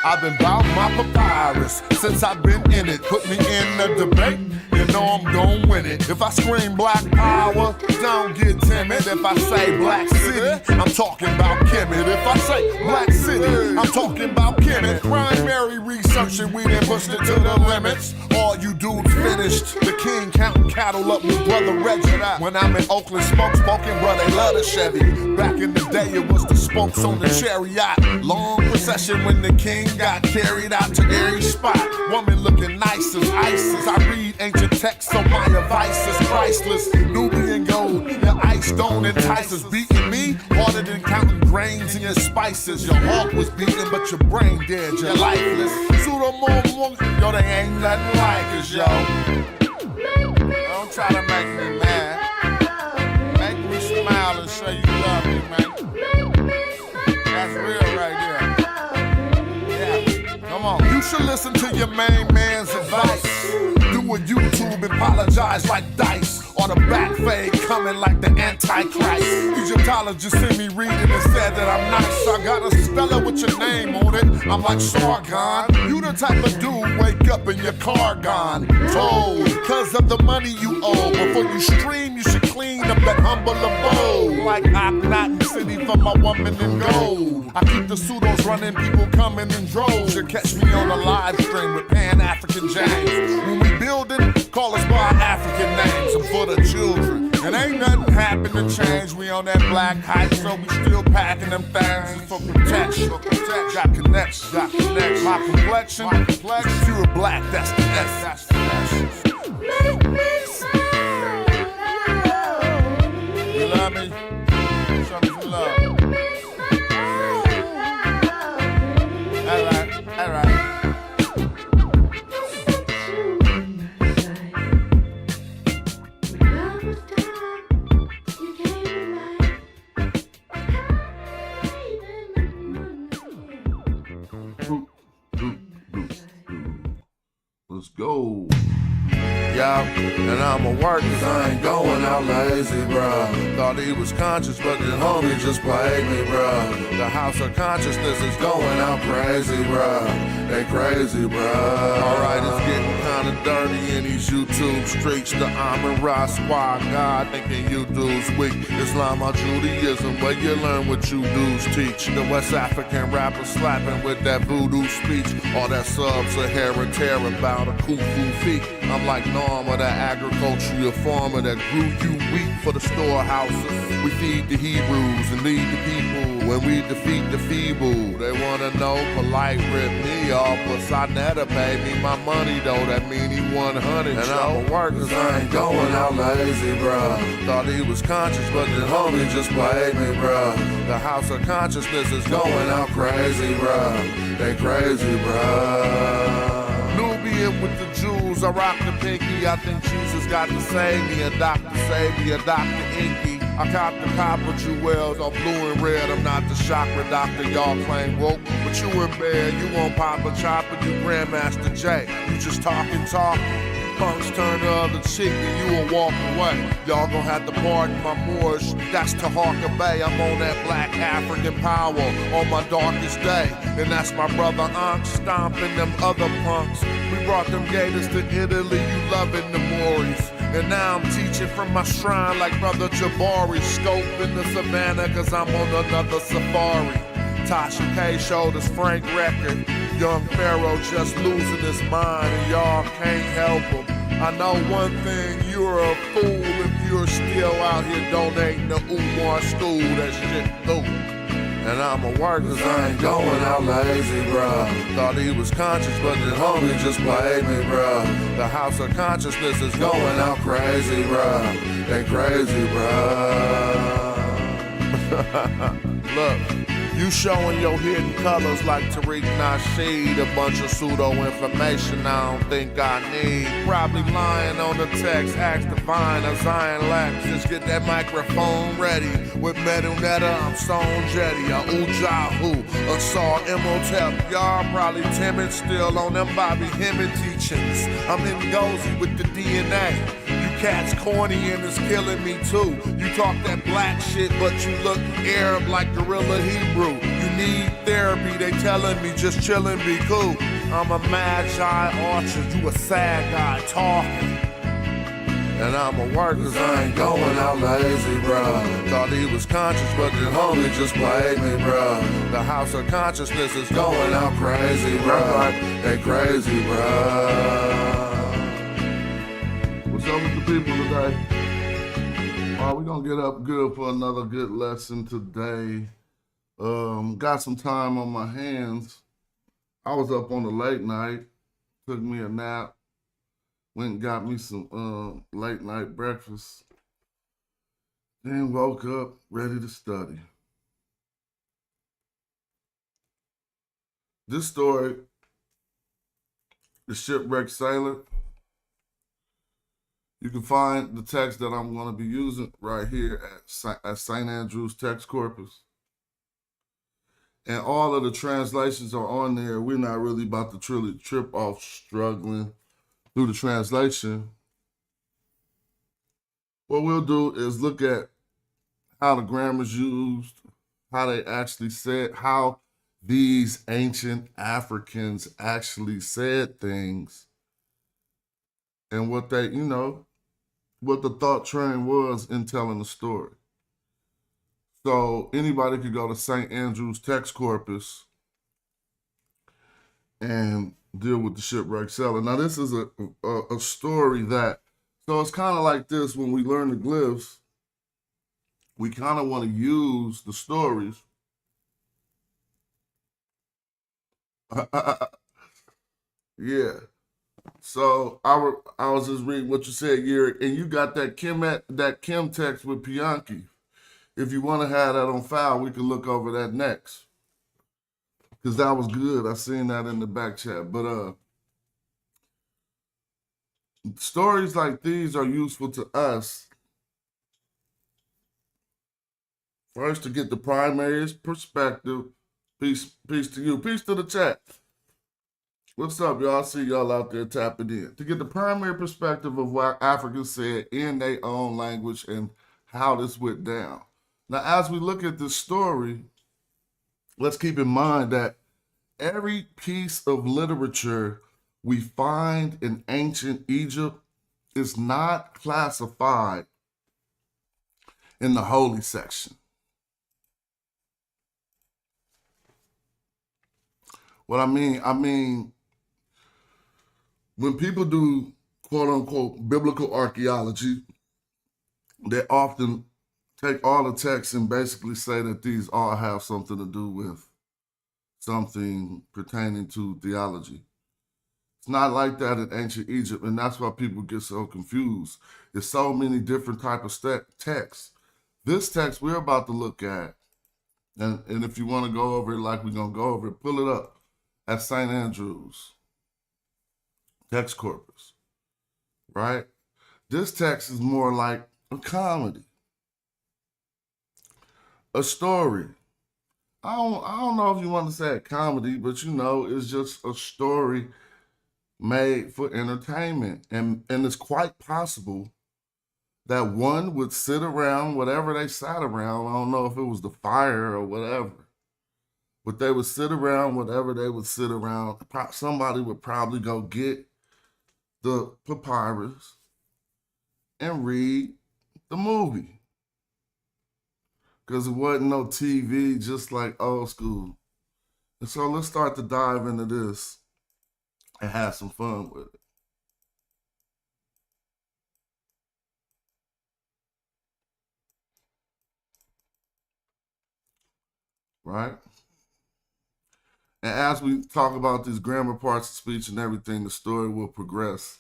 I've been bout my papyrus since I've been in it. Put me in a debate, you know I'm gon' win it. If I scream black power, don't get timid. If I say black city, I'm talking about Kemetic. If I say black city, I'm talking about Kemetic. Primary research and we done pushed it to the limits. All you dudes finished. The king counting cattle up with brother Reggie. When I'm in Oakland, smoking, bro, they love the Chevy. Back in the day, it was the spokes on the chariot. Long procession when the king got carried out to every spot. Woman looking nice as ISIS. I read ancient texts, so my advice is priceless. Nubian gold, your ice don't entice us. Beating me harder than counting grains in your spices. Your heart was beating, but your brain dead, you're lifeless. Pseudo yo, they ain't nothing like us, yo. Don't try to make me mad. Make me smile and say you love me, man. That's real right there. Yeah, come on. You should listen to your main man's advice. Do a YouTube and apologize like Dice. Or the back fade coming like the Antichrist. Egyptologists see me reading and said that I'm nice. I got a speller with your name on it. I'm like Sargon. You the type of dude wake up and your car gone. Told, cause of the money you owe. Before you stream, you should clean up that humble abode. Like I'm not in city for my woman in gold. I keep the pseudos running, people coming in droves. You catch me on a live stream with Pan-African James. When we building, call us by our African names. I'm for the children. And ain't nothing happened to change. We on that black hype, so we still packing them things for protection. Got connections, My complexion, pure black, that's the essence. Make me smile. You love me? Show me some love. All right. Let's go. Yeah, and I'ma work cause I ain't going out lazy, bruh. Thought he was conscious, but the homie just played me, bruh. The house of consciousness is going out crazy, bruh. They crazy, bruh. Alright, it's getting kinda dirty in these YouTube streets. The Amin Ra squad, God thinking you dudes weak. Islam or Judaism, where you learn what you dudes teach. The West African rappers slapping with that voodoo speech. All that sub-Saharan terror about a kufu feet. I'm like Norma, that agricultural farmer that grew you wheat for the storehouses. We feed the Hebrews and lead the people when we defeat the feeble. They wanna know polite rip me off, but Sonetta paid me my money though. That mean he 100. And I'ma work cause I ain't going out lazy, bruh. Thought he was conscious, but the homie just played me, bruh. The house of consciousness is going out crazy, bruh. They crazy, bruh. Nubian with the Jews, I rock the pinky. I think Jesus got to save me. A doctor save me, a Dr. Inky. I cop the copper jewels on blue and red. I'm not the chakra doctor, y'all claim woke. But you in bed, you won't pop a chopper, you Grandmaster J. You just talking. Punks turn the other cheek and you will walk away. Y'all gon' have to pardon my Moorish. That's Taharka Bay. I'm on that black African power on my darkest day. And that's my brother Ankh stomping them other punks. We brought them gators to Italy, you loving the Moors. And now I'm teaching from my shrine like brother Jabari. Scoping the savannah cause I'm on another safari. Tasha K showed us Frank record. Young Pharaoh just losing his mind and y'all can't help him. I know one thing, you're a fool if you're still out here donating to Umar school. That shit through. And I'ma work cause I ain't going out lazy, bruh. Thought he was conscious, but the homie just played me, bruh. The house of consciousness is going out crazy, bruh. They crazy, bruh. Look. You showing your hidden colors like Tariq Nasheed. A bunch of pseudo information I don't think I need. Probably lying on the text, ask Divine or Zion Lax. Just get that microphone ready. With Metal Netta, I'm Stone Jetty. Or Ujahu, or Saw Imhotep. Y'all probably timid still on them Bobby Hemmett teachings. I'm in Gozy with the DNA. Cats corny and it's killing me too. You talk that black shit, but you look Arab like Gorilla Hebrew. You need therapy, they telling me just chillin', be cool. I'm a magi orchard, you a sad guy talking. And I'ma work cause I ain't going out lazy, bruh. Thought he was conscious, but the homie just played me, bruh. The house of consciousness is going out crazy, bruh. They crazy, bruh. What's up with the people today? We're gonna get up good for another good lesson today. Got some time on my hands. I was up on the late night, took me a nap. Went and got me some late night breakfast. Then woke up ready to study. This story, The Shipwrecked Sailor, you can find the text that I'm going to be using right here at St. Andrew's Text Corpus. And all of the translations are on there. We're not really about to truly trip off struggling through the translation. What we'll do is look at how the grammar's used, how they actually said, how these ancient Africans actually said things, and what they, what the thought train was in telling the story. So anybody could go to St. Andrew's Text Corpus and deal with the shipwrecked sailor. Now, this is a story that, so it's kind of like this. When we learn the glyphs, we kind of want to use the stories. Yeah. So I was just reading what you said, Yuri, and you got that Chem text with Pianki. If you want to have that on file, we can look over that next. Because that was good. I seen that in the back chat. But stories like these are useful to us. First, to get the primary perspective. Peace to you. Peace to the chat. What's up, y'all? I see y'all out there tapping in. To get the primary perspective of what Africans said in their own language and how this went down. Now, as we look at this story, let's keep in mind that every piece of literature we find in ancient Egypt is not classified in the holy section. What I mean, when people do quote unquote biblical archaeology, they often take all the texts and basically say that these all have something to do with something pertaining to theology. It's not like that in ancient Egypt, and that's why people get so confused. There's so many different types of texts. This text we're about to look at, and if you want to go over it like we're going to go over it, pull it up at St. Andrew's Text Corpus, right? This text is more like a comedy, a story. I don't know if you want to say a comedy, but it's just a story made for entertainment. And it's quite possible that one would sit around, whatever they sat around, I don't know if it was the fire or whatever, but they would sit around, whatever they would sit around. Somebody would probably go get the papyrus and read the movie. Because it wasn't no TV, just like old school. And so let's start to dive into this and have some fun with it. Right? And as we talk about these grammar parts of speech and everything, the story will progress.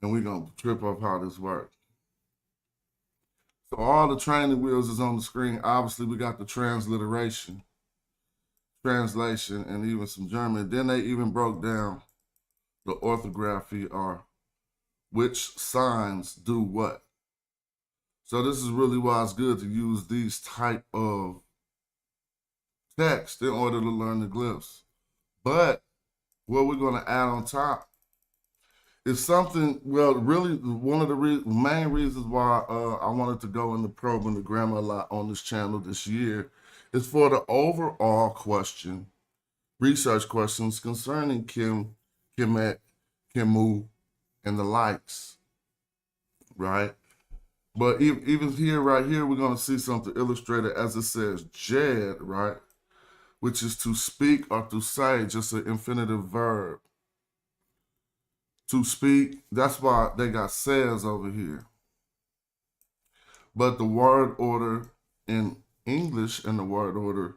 And we're going to trip up how this works. So all the training wheels is on the screen. Obviously, we got the translation, and even some German. Then they even broke down the orthography, or which signs do what. So this is really why it's good to use these type of text in order to learn the glyphs. But what we're going to add on top is something, well, really one of the main reasons why I wanted to go into probing the grammar a lot on this channel this year is for the overall question, research questions concerning Kemet, Kemu, and the likes, right? But even here, right here, we're going to see something illustrated as it says jed, right? Which is to speak or to say, just an infinitive verb. To speak, that's why they got says over here. But the word order in English and the word order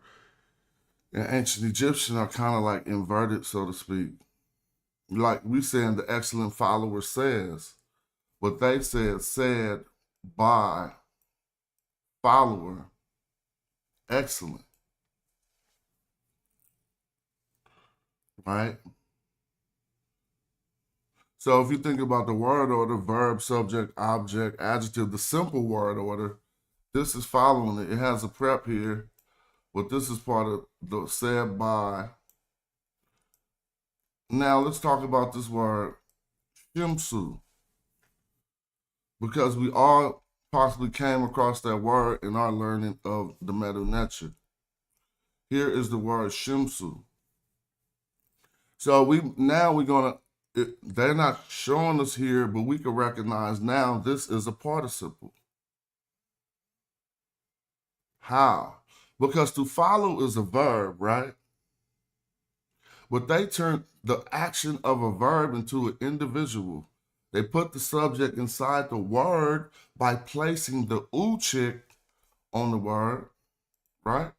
in ancient Egyptian are kind of like inverted, so to speak. Like we saying the excellent follower says, what they said by follower, excellent, right? So if you think about the word order, verb, subject, object, adjective, the simple word order, this is following it. It has a prep here, but this is part of the said by. Now let's talk about this word, shimsu, because we all possibly came across that word in our learning of the Medu Neter. Here is the word shimsu. So we're gonna, they're not showing us here, but we can recognize now this is a participle. How? Because to follow is a verb, right? But they turn the action of a verb into an individual. They put the subject inside the word by placing the uchik on the word, right?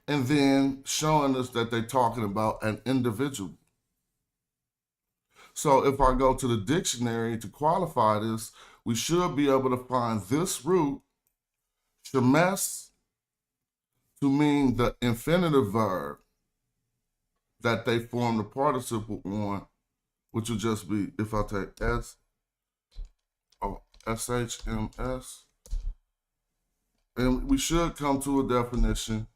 And then showing us that they're talking about an individual. So if I go to the dictionary to qualify this, we should be able to find this root, shemes, to mean the infinitive verb that they form the participle on, which would just be, if I take SHMS, and we should come to a definition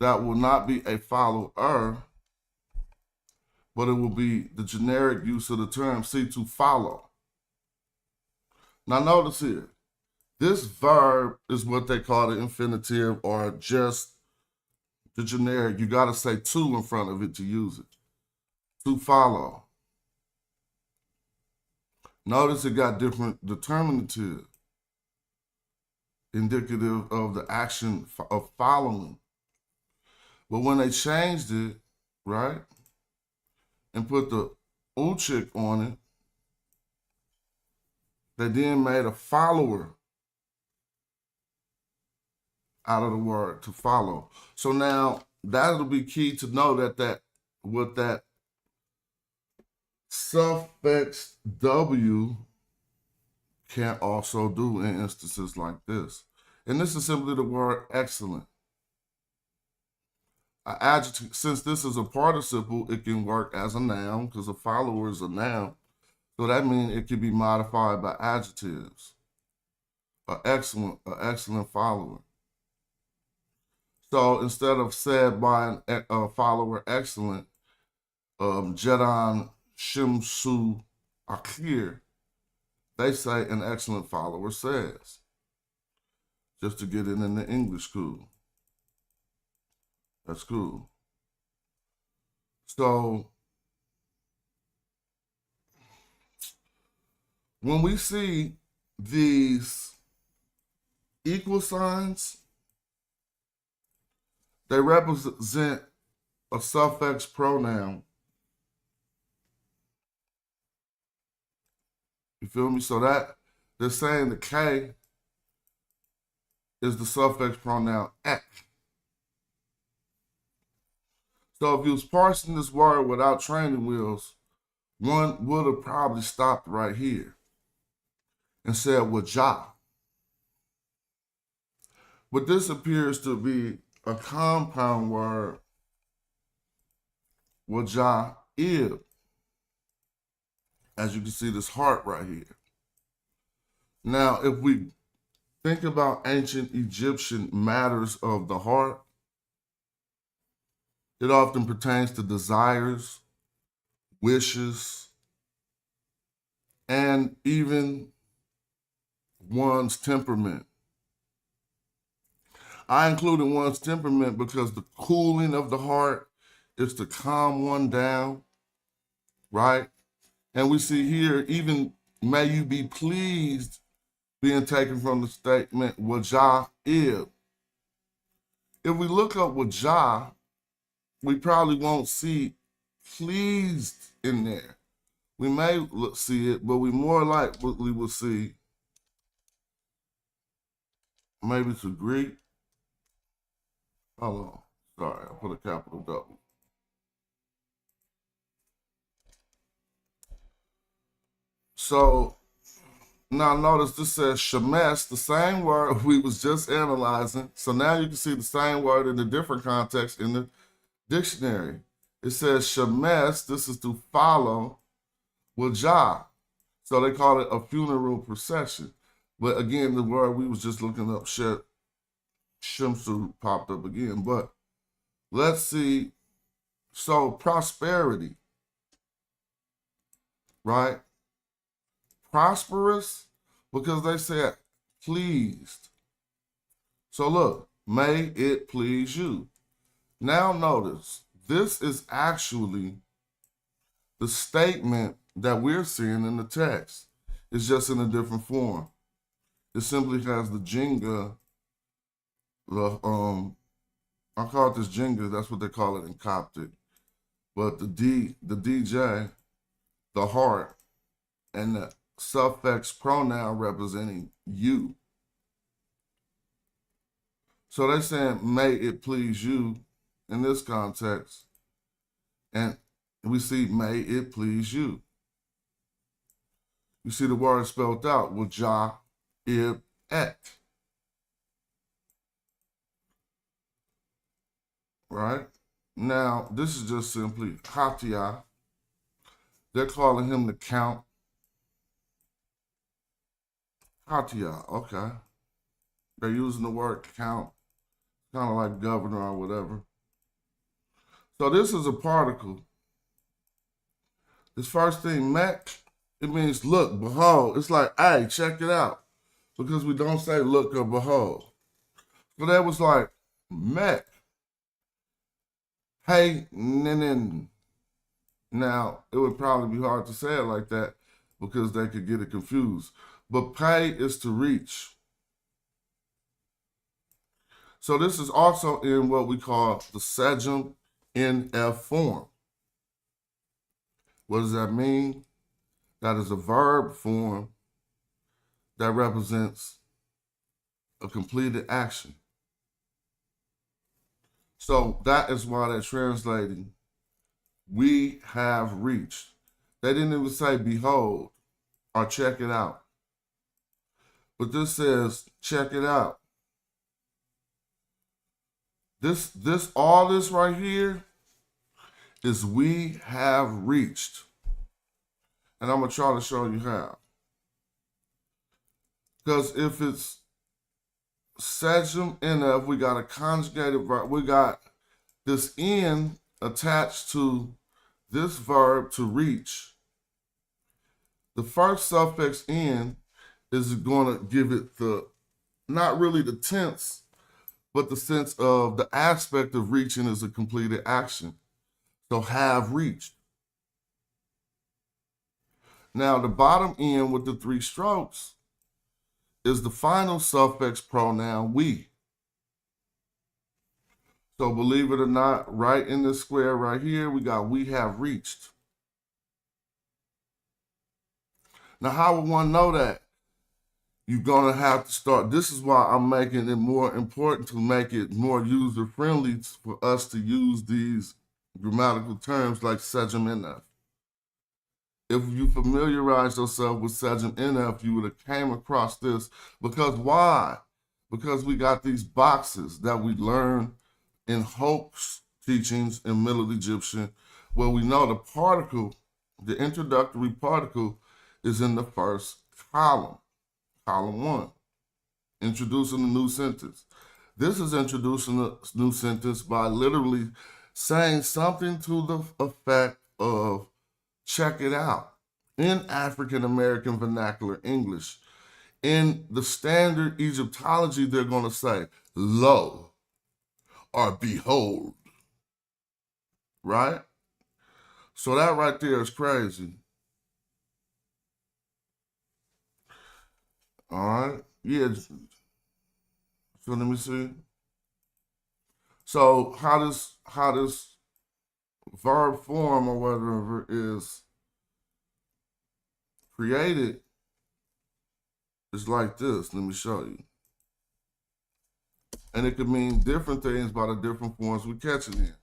that will not be a follower, but it will be the generic use of the term, see, to follow. Now notice here, this verb is what they call the infinitive or just the generic. You got to say to in front of it to use it. To follow. Notice it got different determinative, indicative of the action of following. But when they changed it, right, and put the uchik on it, they then made a follower out of the word to follow. So now that'll be key to know that what that suffix W can also do in instances like this. And this is simply the word excellent. An adjective, since this is a participle, it can work as a noun because a follower is a noun. So that means it can be modified by adjectives. An excellent follower. So instead of said by a follower excellent, Jedan Shimsu Akir, they say an excellent follower says. Just to get it in the English cool. That's cool. So when we see these equal signs, they represent a suffix pronoun. You feel me? So that they're saying the K is the suffix pronoun ek. So if you was parsing this word without training wheels, one would have probably stopped right here and said wajah. But this appears to be a compound word, wajah ib. As you can see, this heart right here. Now, if we think about ancient Egyptian matters of the heart, it often pertains to desires, wishes, and even one's temperament. I included one's temperament because the cooling of the heart is to calm one down, right? And we see here, even may you be pleased, being taken from the statement Wajah Ib. If we look up Wajah, we probably won't see pleased in there. We may see it, but we more likely will see maybe to Greek. Hold on. Sorry, I put a capital W. So now notice this says shemesh, the same word we was just analyzing. So now you can see the same word in a different context in the dictionary. It says shemesh, this is to follow, wajah. So they call it a funeral procession. But again, the word we was just looking up, shimsu popped up again. But let's see. So prosperity, right? Prosperous because they said pleased. So look, may it please you. Now notice, this is actually the statement that we're seeing in the text. It's just in a different form. It simply has the Jenga, I call it this Jenga, that's what they call it in Coptic. But the DJ, the heart, and the suffix pronoun representing you. So they're saying, may it please you in this context. And we see, may it please you. You see the word spelled out, Wajah Ib Et. Right? Now, this is just simply Hatia. They're calling him the Count. Hatia, okay. They're using the word count, kind of like governor or whatever. So this is a particle. This first thing, Mek, it means look, behold. It's like, hey, check it out. Because we don't say look or behold. So that was like, Mek. Hey, nin. Now, it would probably be hard to say it like that because they could get it confused. But pay is to reach. So this is also in what we call the Sejm NF form. What does that mean? That is a verb form that represents a completed action. So that is why they're translating, we have reached. They didn't even say behold or check it out. But this says, check it out. All this right here is we have reached. And I'm going to try to show you how. Because if it's Sejm NF, we got a conjugated verb. We got this N attached to this verb to reach. The first suffix N is going to give it the, not really the tense, but the sense of the aspect of reaching is a completed action. So have reached. Now the bottom end with the 3 strokes is the final suffix pronoun we. So believe it or not, right in this square right here, we got we have reached. Now how would one know that? You're going to have to start. This is why I'm making it more important to make it more user-friendly for us to use these grammatical terms like Sejm NF. If you familiarize yourself with Sejm NF, you would have came across this. Because why? Because we got these boxes that we learn in Hope's teachings in Middle Egyptian, where we know the particle, the introductory particle, is in the first column. Column 1, introducing a new sentence. This is introducing a new sentence by literally saying something to the effect of, check it out. In African American vernacular English, In the standard Egyptology, they're going to say, lo, or behold, right? So that right there is crazy. All right. Yeah. So let me see. So how this verb form or whatever is created is like this. Let me show you. And it could mean different things by the different forms we catch it in.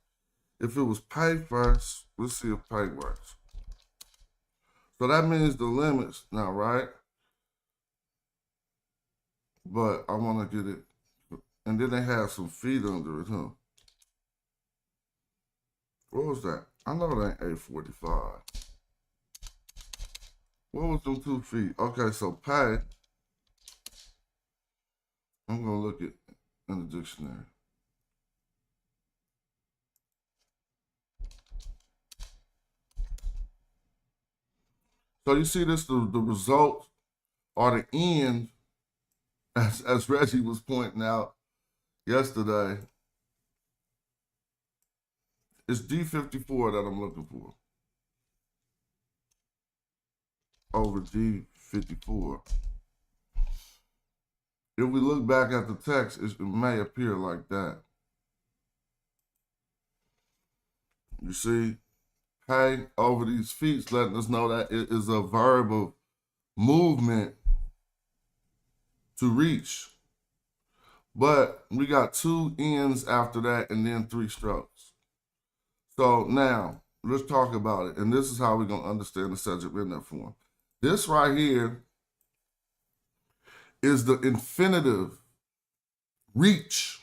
If it was pay first, let's see if pay works. So that means the limits now, right? But I want to get it. And then they have some feet under it, huh? What was that? I know it ain't 845. What was them 2 feet? Okay, so pay. I'm going to look it in the dictionary. So you see this, the result or the end, as Reggie was pointing out yesterday, it's D54 that I'm looking for over D54. If we look back at the text, it may appear like that. You see, pay over these feet, letting us know that it is a verb of movement to reach. But we got 2 ends after that and then 3 strokes. So now, let's talk about it. And this is how we're going to understand the subject in that form. This right here is the infinitive reach.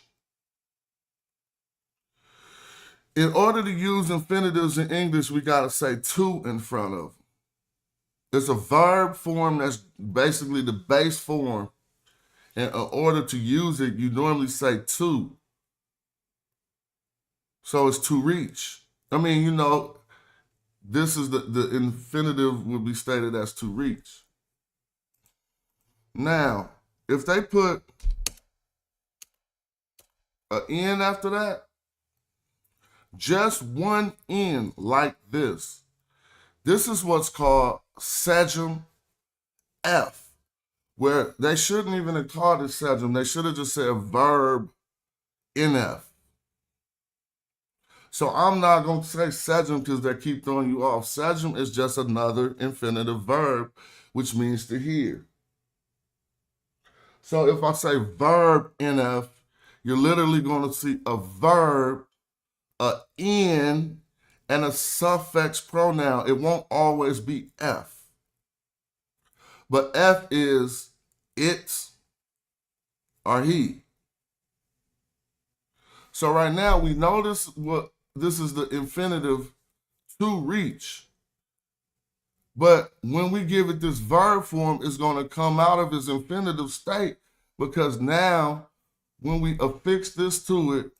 In order to use infinitives in English, we got to say to in front of them. It's a verb form that's basically the base form. And in order to use it, you normally say to. So it's to reach. I mean, you know, this is the infinitive would be stated as to reach. Now, if they put an N after that, just one N like this. This is what's called Sejm F, where they shouldn't even have called it Sejm. They should have just said verb NF. So I'm not going to say Sejm because they keep throwing you off. Sejm is just another infinitive verb, which means to hear. So if I say verb NF, you're literally going to see a verb, a N, and a suffix pronoun. It won't always be F. But F is it or he. So right now we notice what this is the infinitive to reach. But when we give it this verb form, it's going to come out of its infinitive state because now when we affix this to it,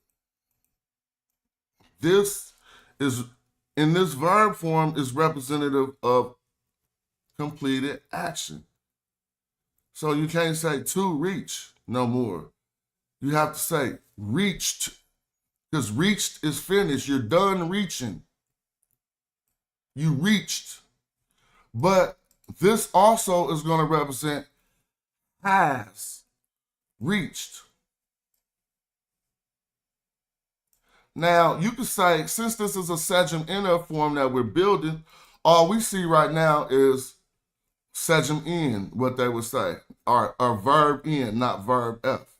this is in this verb form is representative of completed action. So you can't say to reach no more. You have to say reached, because reached is finished. You're done reaching. You reached. But this also is going to represent has reached. Now, you could say, since this is a Sejm NF form that we're building, all we see right now is Sejm N, what they would say, or verb N, not verb F.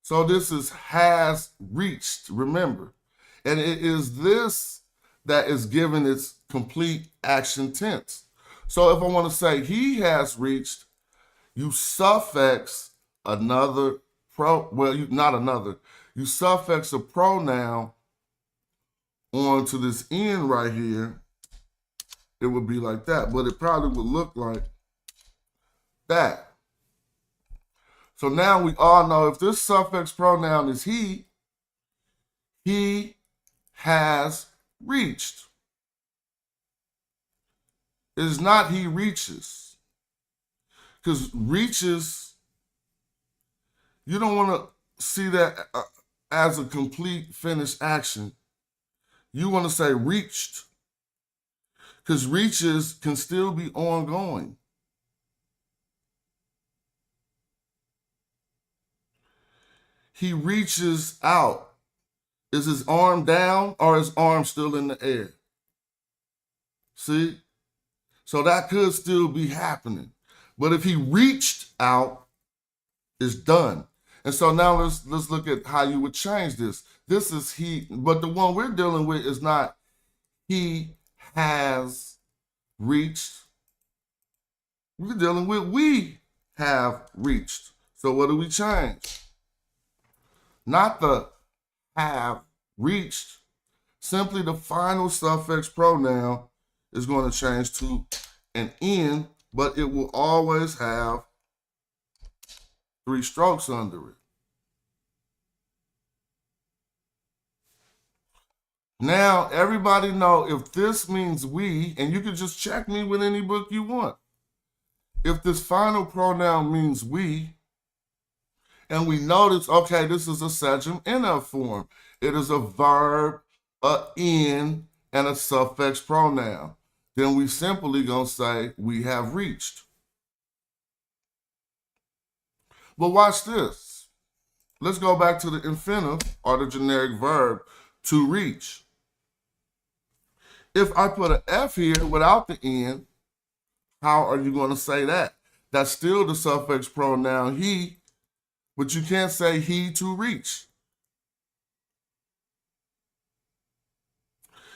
So this is has reached, remember. And it is this that is given its complete action tense. So if I want to say he has reached, you suffix another you suffix a pronoun onto this N right here. It would be like that, but it probably would look like that. So now we all know if this suffix pronoun is he has reached. It is not he reaches. Because reaches, you don't want to see that as a complete finished action. You want to say reached, because reaches can still be ongoing. He reaches out. Is his arm down or his arm still in the air? See? So that could still be happening. But if he reached out, it's done. And so now let's look at how you would change this. This is he, but the one we're dealing with is not he has reached. We're dealing with we have reached. So what do we change? Not the have reached. Simply the final suffix pronoun is going to change to an N, but it will always have 3 strokes under it. Now, everybody know if this means we, and you can just check me with any book you want. If this final pronoun means we, and we notice, okay, this is a sejm NF form. It is a verb, a N, and a suffix pronoun. Then we simply gonna say we have reached. But watch this. Let's go back to the infinitive or the generic verb to reach. If I put an F here without the N, how are you going to say that? That's still the suffix pronoun he, but you can't say he to reach.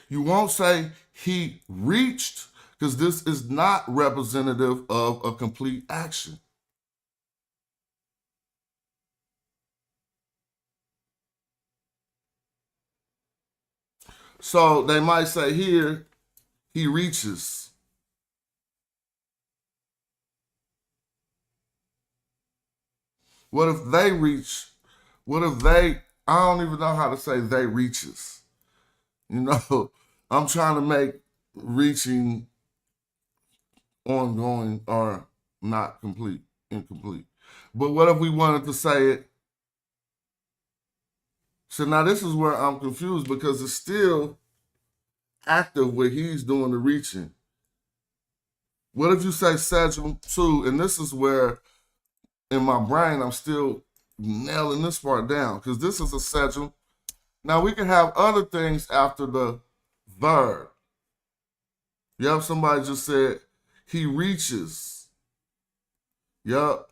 You won't say he reached because this is not representative of a complete action. So they might say here, he reaches. What if they reach? What if they, I don't even know how to say they reaches. You know, I'm trying to make reaching ongoing or not complete, incomplete. But what if we wanted to say it? So now this is where I'm confused because it's still active where he's doing the reaching. What if you say sejm 2, and this is where in my brain I'm still nailing this part down because this is a sejm. Now we can have other things after the verb. Yep, somebody just said he reaches. Yep.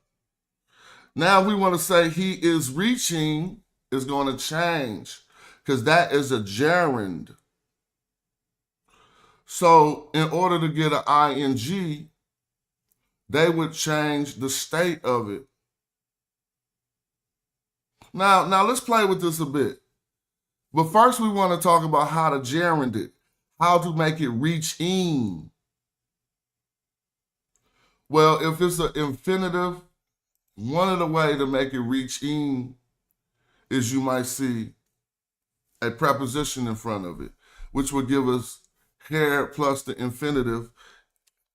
Now we want to say he is reaching is going to change because that is a gerund. So in order to get an ing, they would change the state of it. Now let's play with this a bit. But first we want to talk about how to gerund it, how to make it reaching. Well, if it's an infinitive, one of the ways to make it reaching is you might see a preposition in front of it, which would give us hair plus the infinitive.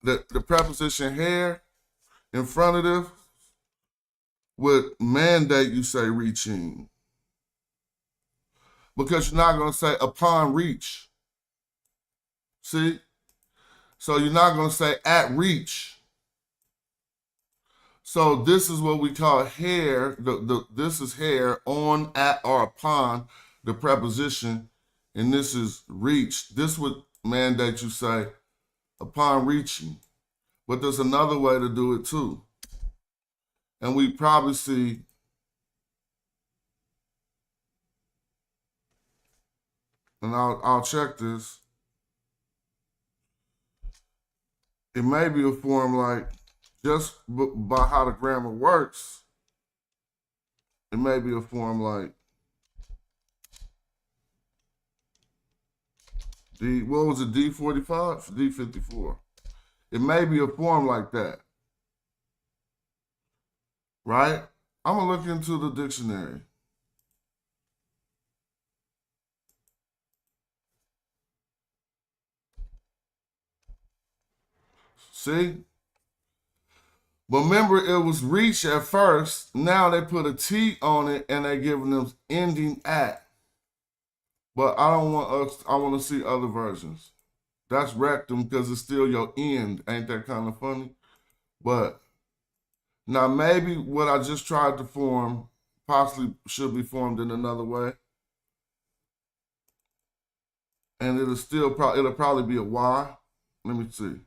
The preposition hair infinitive would mandate you say reaching. Because you're not going to say upon reach. See? So you're not going to say at reach. So this is what we call hair. This is hair on, at, or upon the preposition. And this is reach. This would mandate you say upon reaching. But there's another way to do it too. And we probably see and I'll check this. It may be a form like, just by how the grammar works, it may be a form like what was it, D45? D54. It may be a form like that. Right? I'm going to look into the dictionary. See? But remember, it was reach at first. Now they put a T on it and they giving them ending at. But I don't want us. I want to see other versions. That's rectum because it's still your end. Ain't that kind of funny? But now maybe what I just tried to form possibly should be formed in another way. And it'll probably be a Y. Let me see.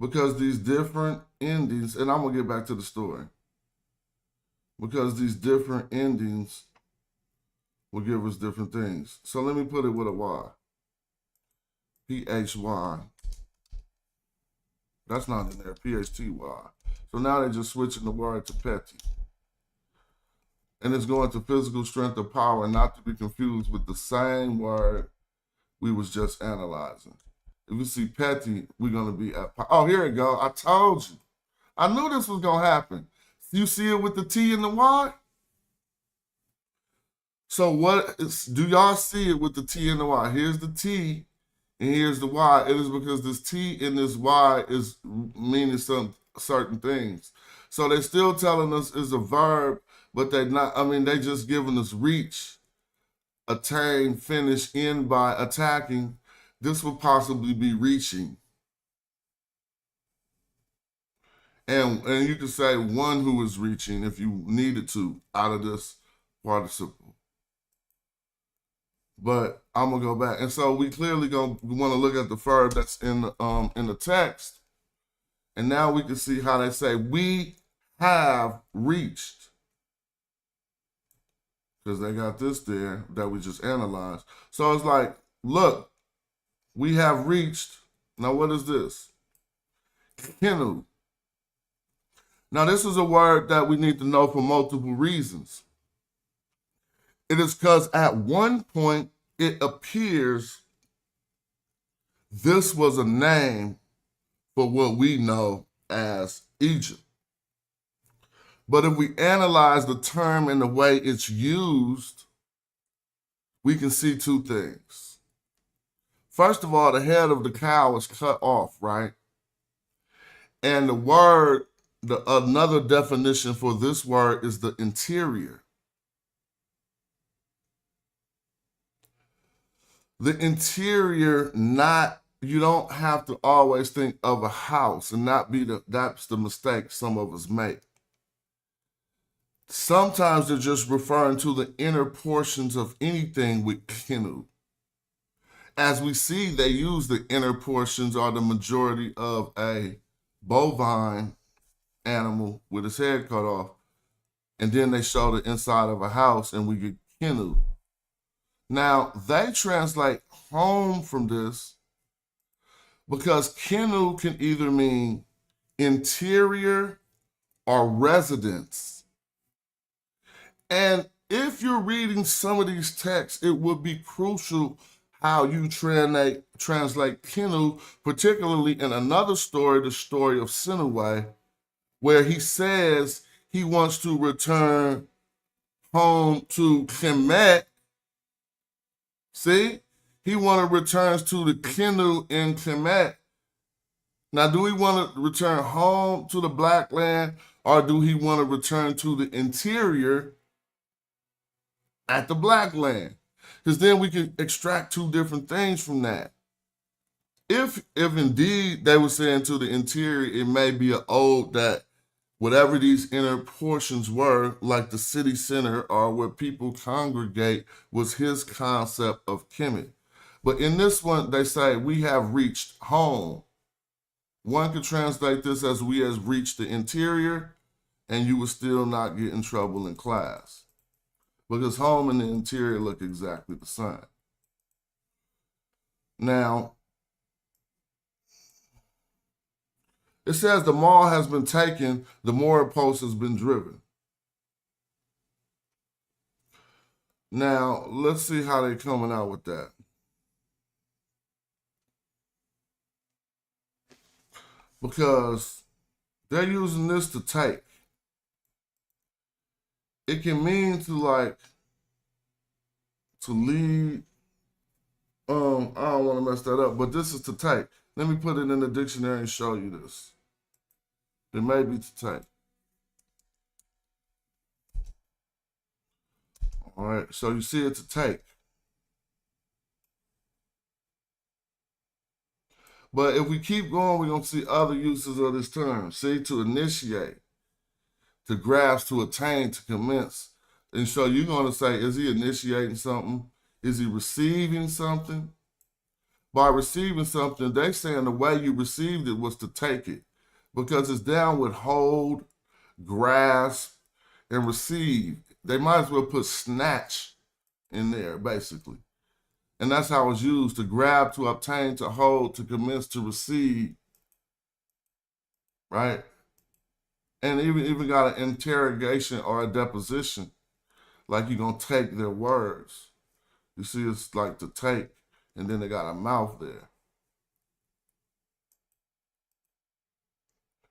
Because these different endings, and I'm gonna get back to the story. Because these different endings will give us different things. So let me put it with a Y. P-H-Y. That's not in there, P-H-T-Y. So now they're just switching the word to petty. And it's going to physical strength or power, not to be confused with the same word we was just analyzing. If we see petty, we're going to be at power. Oh, here we go. I told you. I knew this was going to happen. You see it with the T and the Y? So do y'all see it with the T and the Y? Here's the T and here's the Y. It is because this T and this Y is meaning some certain things. So they're still telling us it's a verb, but they're not, they just giving us reach, attain, finish, end by attacking. This would possibly be reaching. And you could say one who is reaching if you needed to out of this participle. But I'm gonna go back. And so we clearly want to look at the verb that's in the text. And now we can see how they say we have reached. Because they got this there that we just analyzed. So it's like, look, we have reached. Now what is this? Kenu. Now this is a word that we need to know for multiple reasons. It is because at one point it appears this was a name for what we know as Egypt. But if we analyze the term and the way it's used, we can see two things. First of all, the head of the cow is cut off, right? And the word, another definition for this word is the interior. The interior, you don't have to always think of a house and that's the mistake some of us make. Sometimes they're just referring to the inner portions of anything with kenu. As we see, they use the inner portions or the majority of a bovine animal with its head cut off. And then they show the inside of a house and we get kenu. Now, they translate home from this because kenu can either mean interior or residence. And if you're reading some of these texts, it would be crucial how you translate kenu, particularly in another story, the story of Sinuway, where he says he wants to return home to Kemetic. See? He returns to the kenu in Kemetic. Now, do he want to return home to the black land, or do he want to return to the interior at the black land? Because then we can extract two different things from that. If indeed they were saying to the interior, it may be an ode that whatever these inner portions were, like the city center or where people congregate, was his concept of Kemetic. But in this one, they say, we have reached home. One could translate this as we have reached the interior, and you would still not get in trouble in class. Because home and the interior look exactly the same. Now, it says the mall has been taken, the moored post has been driven. Now, let's see how they're coming out with that. Because they're using this to take. It can mean to lead. I don't want to mess that up, but this is to take. Let me put it in the dictionary and show you this. It may be to take. All right, so you see it to take. But if we keep going, we're going to see other uses of this term. See, to initiate, to grasp, to attain, to commence. And so you're going to say, is he initiating something? Is he receiving something? By receiving something, they saying the way you received it was to take it, because it's down with hold, grasp, and receive. They might as well put snatch in there, basically. And that's how it's used: to grab, to obtain, to hold, to commence, to receive, right? And even got an interrogation or a deposition, like you're going to take their words. You see, it's like to take, and then they got a mouth there.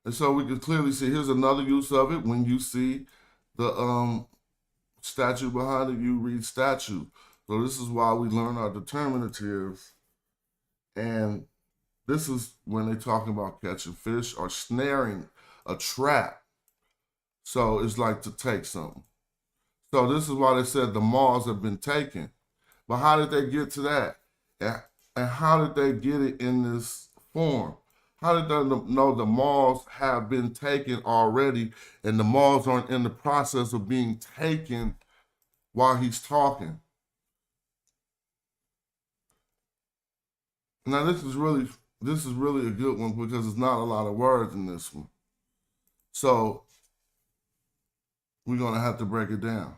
And so we can clearly see, here's another use of it. When you see the statue behind it, you read statue. So this is why we learn our determinatives. And this is when they're talking about catching fish or snaring a trap. So it's like to take something. So this is why they said the malls have been taken. But how did they get to that? And how did they get it in this form? How did they know the malls have been taken already and the malls aren't in the process of being taken while he's talking? Now this is really a good one, because there's not a lot of words in this one. So we're going to have to break it down.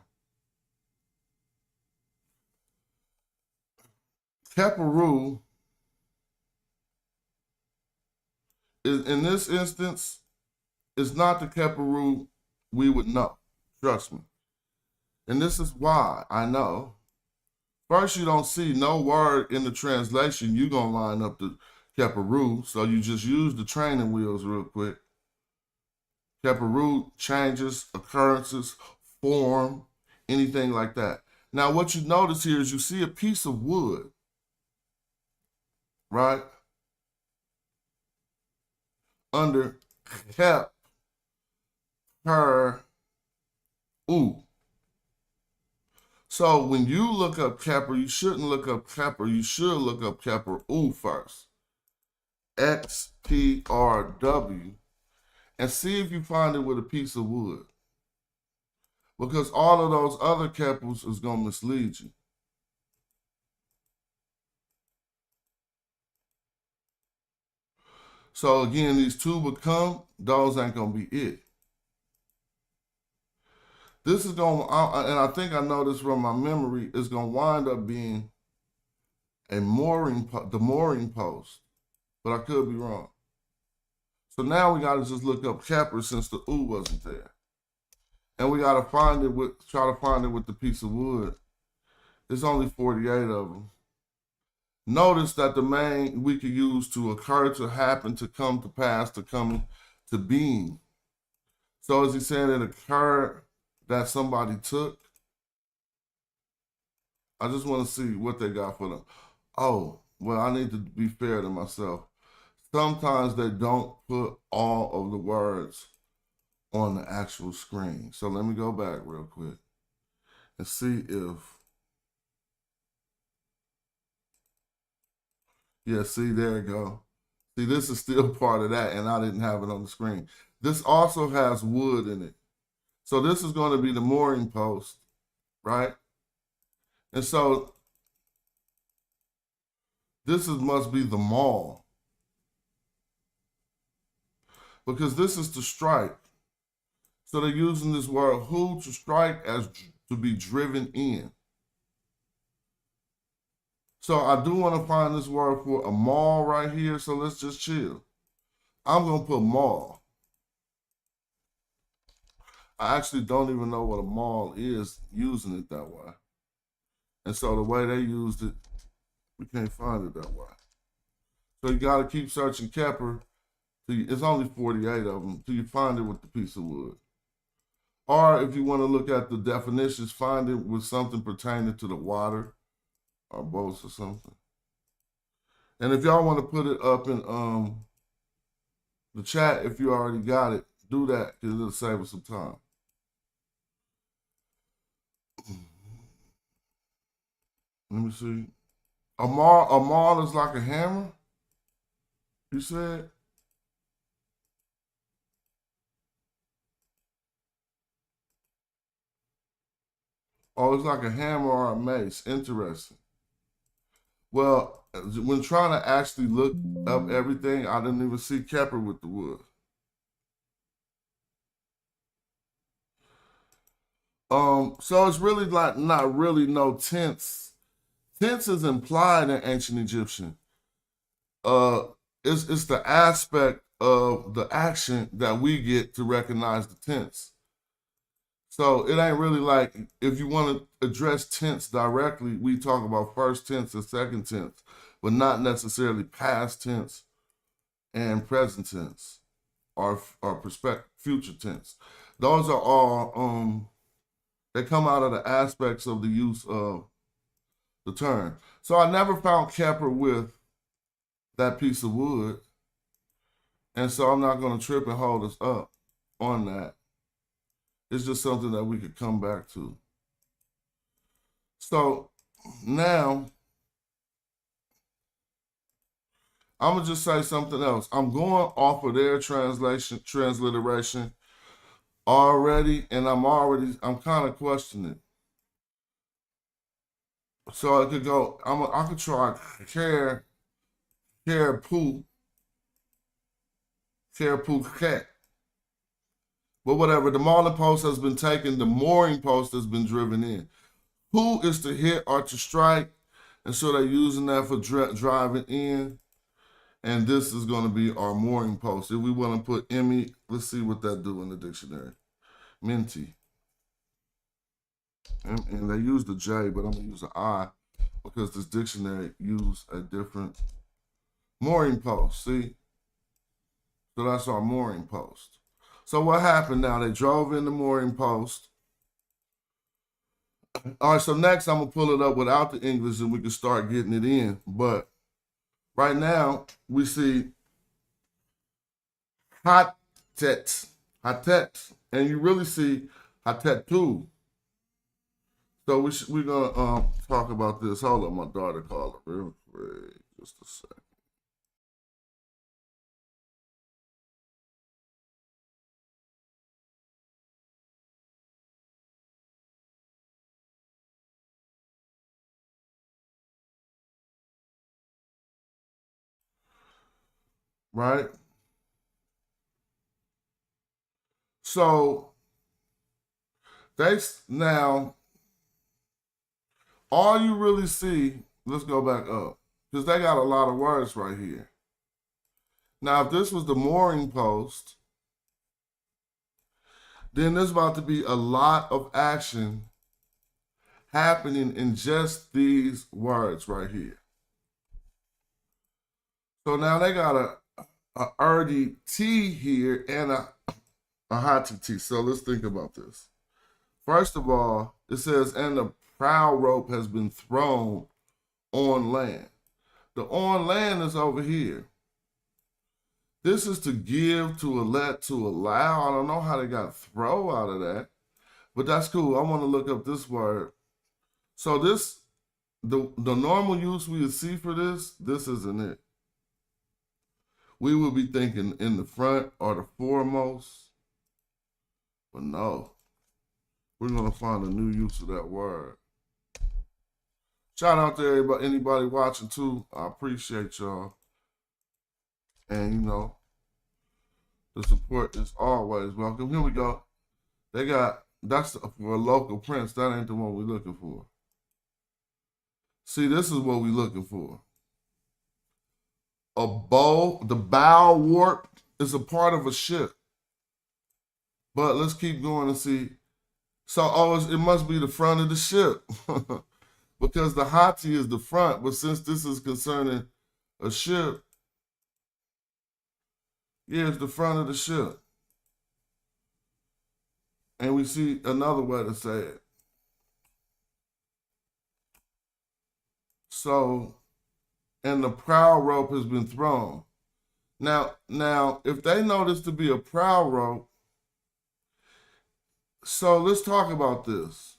Keperu is, in this instance, is not the Keperu we would know. Trust me. And this is why I know. First, you don't see no word in the translation. You're going to line up the Keperu. So you just use the training wheels real quick. Keperu, changes, occurrences, form, anything like that. Now, what you notice here is you see a piece of wood, right? Under Keperu. So when you look up Keperu, you shouldn't look up Keperu. You should look up Keperu first. XPRW. And see if you find it with a piece of wood. Because all of those other Keperus is going to mislead you. So again, these two become, those ain't going to be it. This is going to, and I think I know this from my memory, is going to wind up being the mooring post. But I could be wrong. So now we got to just look up Keper since the U wasn't there. And we got to try to find it with the piece of wood. There's only 48 of them. Notice that the main we could use to occur, to happen, to come to pass, to come to being. So is he saying it occurred that somebody took? I just want to see what they got for them. Oh, well, I need to be fair to myself. Sometimes they don't put all of the words on the actual screen. So let me go back real quick and see if, yeah, see, there you go. See, this is still part of that, and I didn't have it on the screen. This also has wood in it. So this is going to be the mooring post, right? And so this must be the maul, because this is to strike. So they're using this word who to strike as to be driven in. So I do want to find this word for a maul right here. So let's just chill. I'm going to put maul. I actually don't even know what a maul is using it that way. And so the way they used it, we can't find it that way. So you got to keep searching Keper. It's only 48 of them till you find it with the piece of wood. Or if you want to look at the definitions, find it with something pertaining to the water or boats or something. And if y'all want to put it up in the chat, if you already got it, do that because it'll save us some time. Let me see. A maul is like a hammer, you said? Oh, it's like a hammer or a mace. Interesting. Well, when trying to actually look up everything, I didn't even see Kepper with the wood. So it's really like not really no tense. Tense is implied in ancient Egyptian. Uh, it's the aspect of the action that we get to recognize the tense. So it ain't really like if you want to address tense directly, we talk about first tense and second tense, but not necessarily past tense and present tense or future tense. Those are all they come out of the aspects of the use of the term. So I never found Kepper with that piece of wood, and so I'm not going to trip and hold us up on that. It's just something that we could come back to. So now I'm gonna just say something else. I'm going off of their transliteration already, and I'm kind of questioning. So I could go. I could try poo cat. But whatever, the marlin post has been taken, the mooring post has been driven in. Who is to hit or to strike? And so they're using that for driving in. And this is going to be our mooring post. If we want to put Emmy, let's see what that do in the dictionary. Minty. And they use the J, but I'm going to use an I because this dictionary use a different mooring post. See? So that's our mooring post. So what happened now? They drove in the mooring post. All right, so next I'm going to pull it up without the English and we can start getting it in. But right now we see Hatet, and you really see Hatetu. So we're going to talk about this. Hold on, my daughter called it real quick. Just a second. Right? So they now all you really see, let's go back up, because they got a lot of words right here. Now, if this was the mooring post, then there's about to be a lot of action happening in just these words right here. So now they got a early T here and a hot T. So let's think about this. First of all, it says, and the prow rope has been thrown on land. The on land is over here. This is to give, to let, to allow. I don't know how they got throw out of that, but that's cool. I want to look up this word. So this, the normal use we would see for this isn't it. We would be thinking in the front or the foremost, but no. We're going to find a new use of that word. Shout out to anybody watching too. I appreciate y'all. And, you know, the support is always welcome. Here we go. They got, that's for a local prince. That ain't the one we're looking for. See, this is what we're looking for. A bow, the bow warp is a part of a ship. But let's keep going and see. So, it must be the front of the ship. Because the hati is the front. But since this is concerning a ship, yeah, it's the front of the ship. And we see another way to say it. So, and the prow rope has been thrown. Now, if they know this to be a prow rope, So let's talk about this.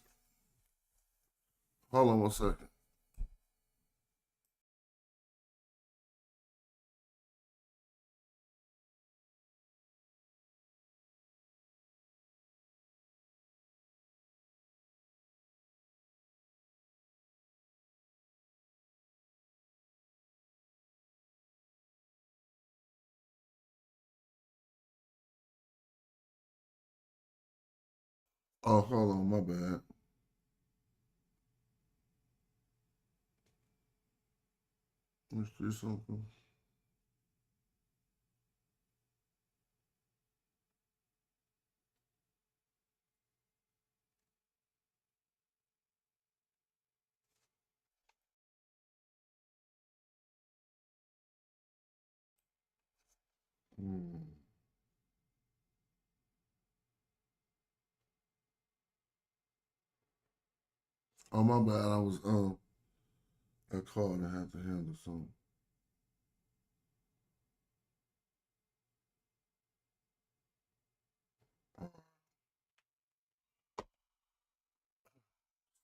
Hold on 1 second. Oh, hold on, my bad. Let's do something. Hmm. Oh, my bad. I was I called and had to handle something.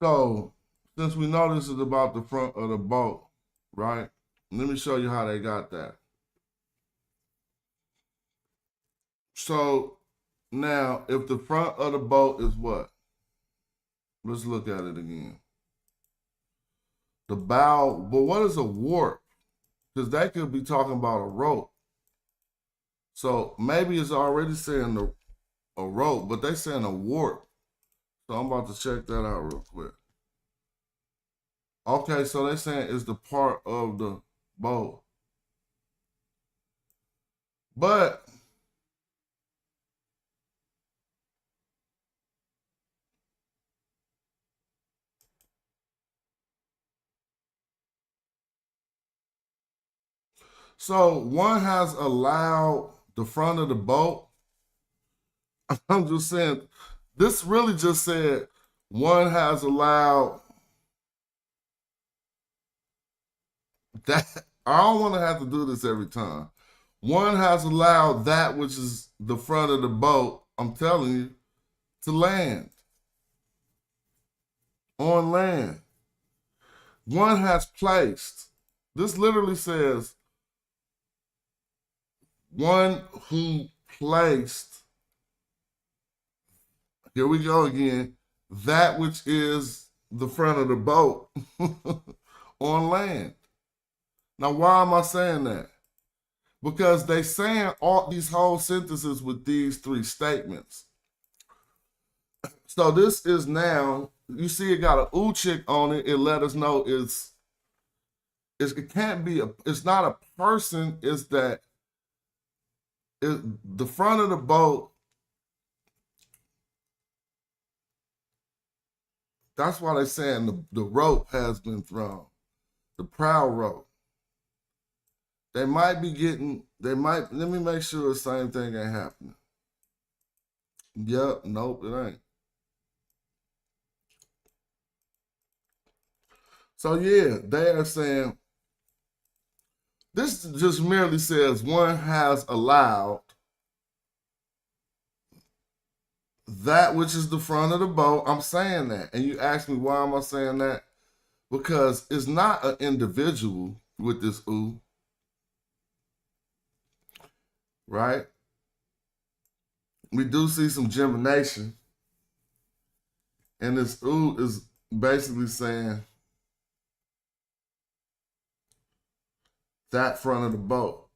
So, since we know this is about the front of the boat, right? Let me show you how they got that. So, now, if the front of the boat is what? Let's look at it again. The bow, but what is a warp? Because they could be talking about a rope. So maybe it's already saying a rope, but they saying a warp. So I'm about to check that out real quick. Okay, so they're saying it's the part of the boat. But so one has allowed the front of the boat. I'm just saying, this really just said one has allowed that. I don't want to have to do this every time. One has allowed that which is the front of the boat, I'm telling you, to land on land. One has placed. This literally says one who placed, here we go again, that which is the front of the boat on land. Now, why am I saying that? Because they saying all these whole sentences with these three statements. So this is now, you see it got an uchik on it. It let us know it can't be it's not a person, it's that the front of the boat. That's why they're saying the rope has been thrown, the prow rope. They might be getting, they might, let me make sure the same thing ain't happening. Yep, nope, it ain't. So yeah, they are saying, this just merely says one has allowed that which is the front of the boat. I'm saying that. And you ask me, why am I saying that? Because it's not an individual with this ooh, right? We do see some gemination. And this ooh is basically saying that front of the boat.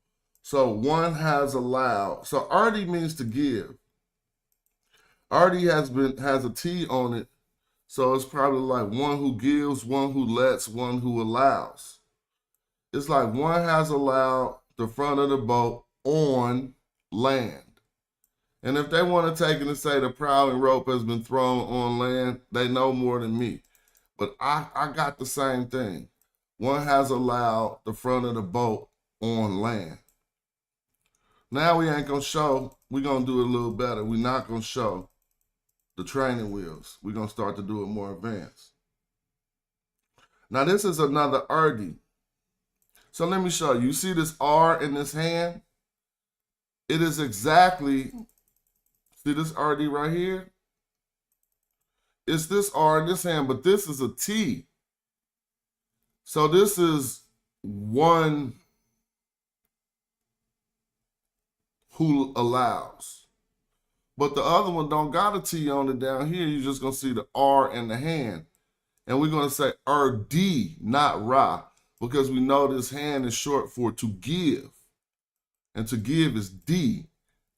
So one has allowed. So arti means to give. Arti has a T on it. So it's probably like one who gives, one who lets, one who allows. It's like one has allowed the front of the boat on land. And if they want to take it and say the prowling rope has been thrown on land, they know more than me. But I got the same thing. One has allowed the front of the boat on land. Now we ain't gonna show, we're gonna do it a little better. We're not gonna show the training wheels. We're gonna start to do it more advanced. Now this is another RD. So let me show you. You see this R in this hand? It is exactly, see this RD right here? It's this R in this hand, but this is a T. So this is one who allows. But the other one don't got a T on it down here. You're just going to see the R in the hand. And we're going to say D, not Ra, because we know this hand is short for to give. And to give is D.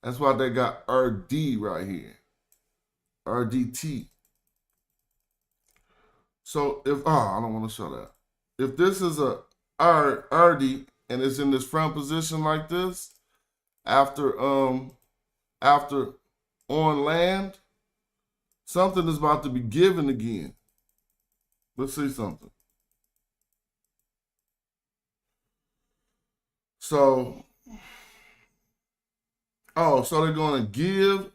That's why they got D right here. RDT. So if, I don't want to show that. If this is a RD and it's in this front position like this, after on land, something is about to be given again. Let's see something. So, so they're going to give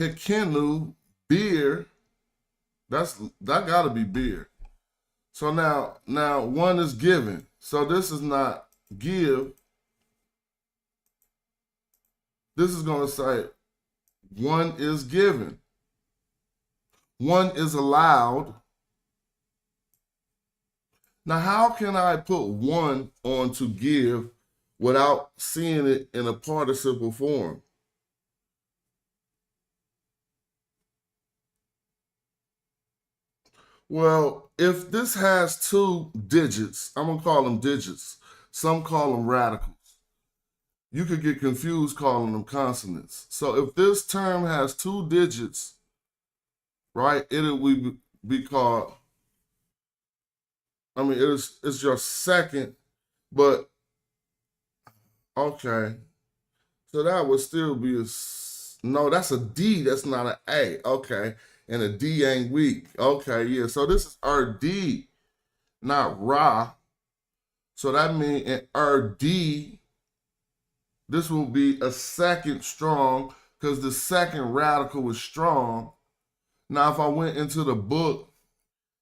Hikenu beer. That got to be beer. So now one is given. So this is not give. This is going to say one is given. One is allowed. Now, how can I put one on to give without seeing it in a participle form? Well, if this has two digits, I'm going to call them digits. Some call them radicals. You could get confused calling them consonants. So if this term has two digits, right, it will be called, it's your second, but, okay. So that would still be no, that's a D, that's not an A. Okay. And a D ain't weak. Okay, yeah. So this is D, not Ra. So that means in D, this will be a second strong because the second radical is strong. Now, if I went into the book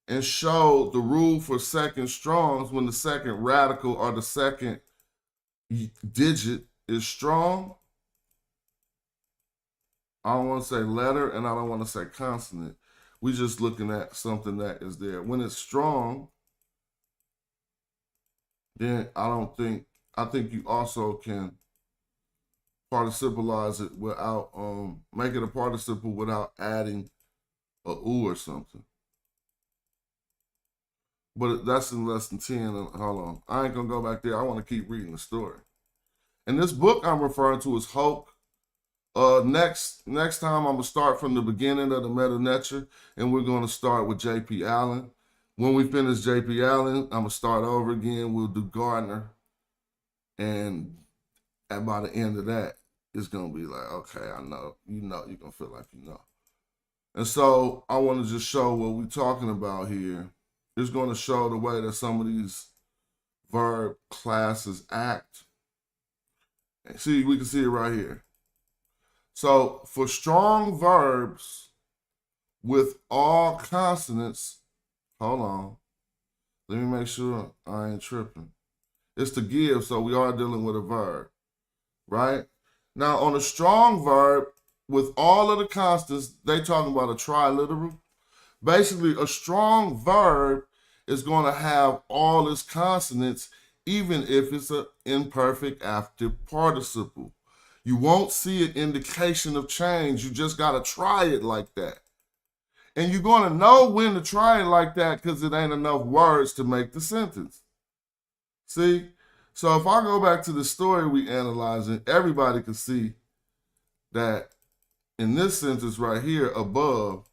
and showed the rule for second strongs when the second radical or the second digit is strong, I don't want to say letter and I don't want to say consonant. We're just looking at something that is there. When it's strong, then I think you also can participleize it without, make it a participle without adding a U or something. But that's in lesson 10. Hold on. I ain't going to go back there. I want to keep reading the story. And this book I'm referring to is Hulk. Next time I'm gonna start from the beginning of the Meta Nature, and we're gonna start with J.P. Allen. When we finish J.P. Allen, I'm gonna start over again. We'll do Gardner, and by the end of that, it's gonna be like, okay, I know, you're gonna feel like you know. And so I want to just show what we're talking about here. It's gonna show the way that some of these verb classes act. See, we can see it right here. So for strong verbs with all consonants, hold on, let me make sure I ain't tripping. It's to give, so we are dealing with a verb, right? Now on a strong verb with all of the consonants, they talking about a triliteral. Basically, a strong verb is going to have all its consonants, even if it's an imperfect active participle. You won't see an indication of change. You just got to try it like that. And you're going to know when to try it like that because it ain't enough words to make the sentence. See? So if I go back to the story we analyzing, everybody can see that in this sentence right here above,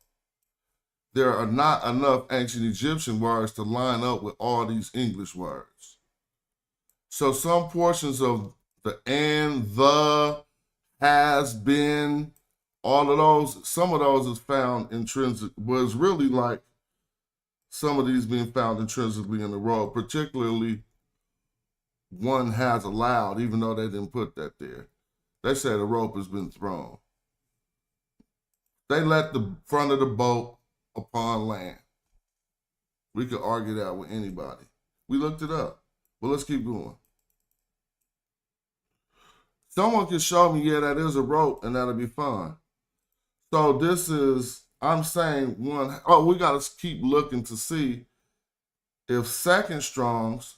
there are not enough ancient Egyptian words to line up with all these English words. So some portions of the and, the, has been, all of those, some of those is found intrinsic, was really like some of these being found intrinsically in the road, particularly one has allowed, even though they didn't put that there. They say the rope has been thrown. They let the front of the boat upon land. We could argue that with anybody. We looked it up, but let's keep going. Someone can show me, yeah, that is a rope, and that'll be fine. So this is I'm saying one. Oh, we got to keep looking to see if second strongs,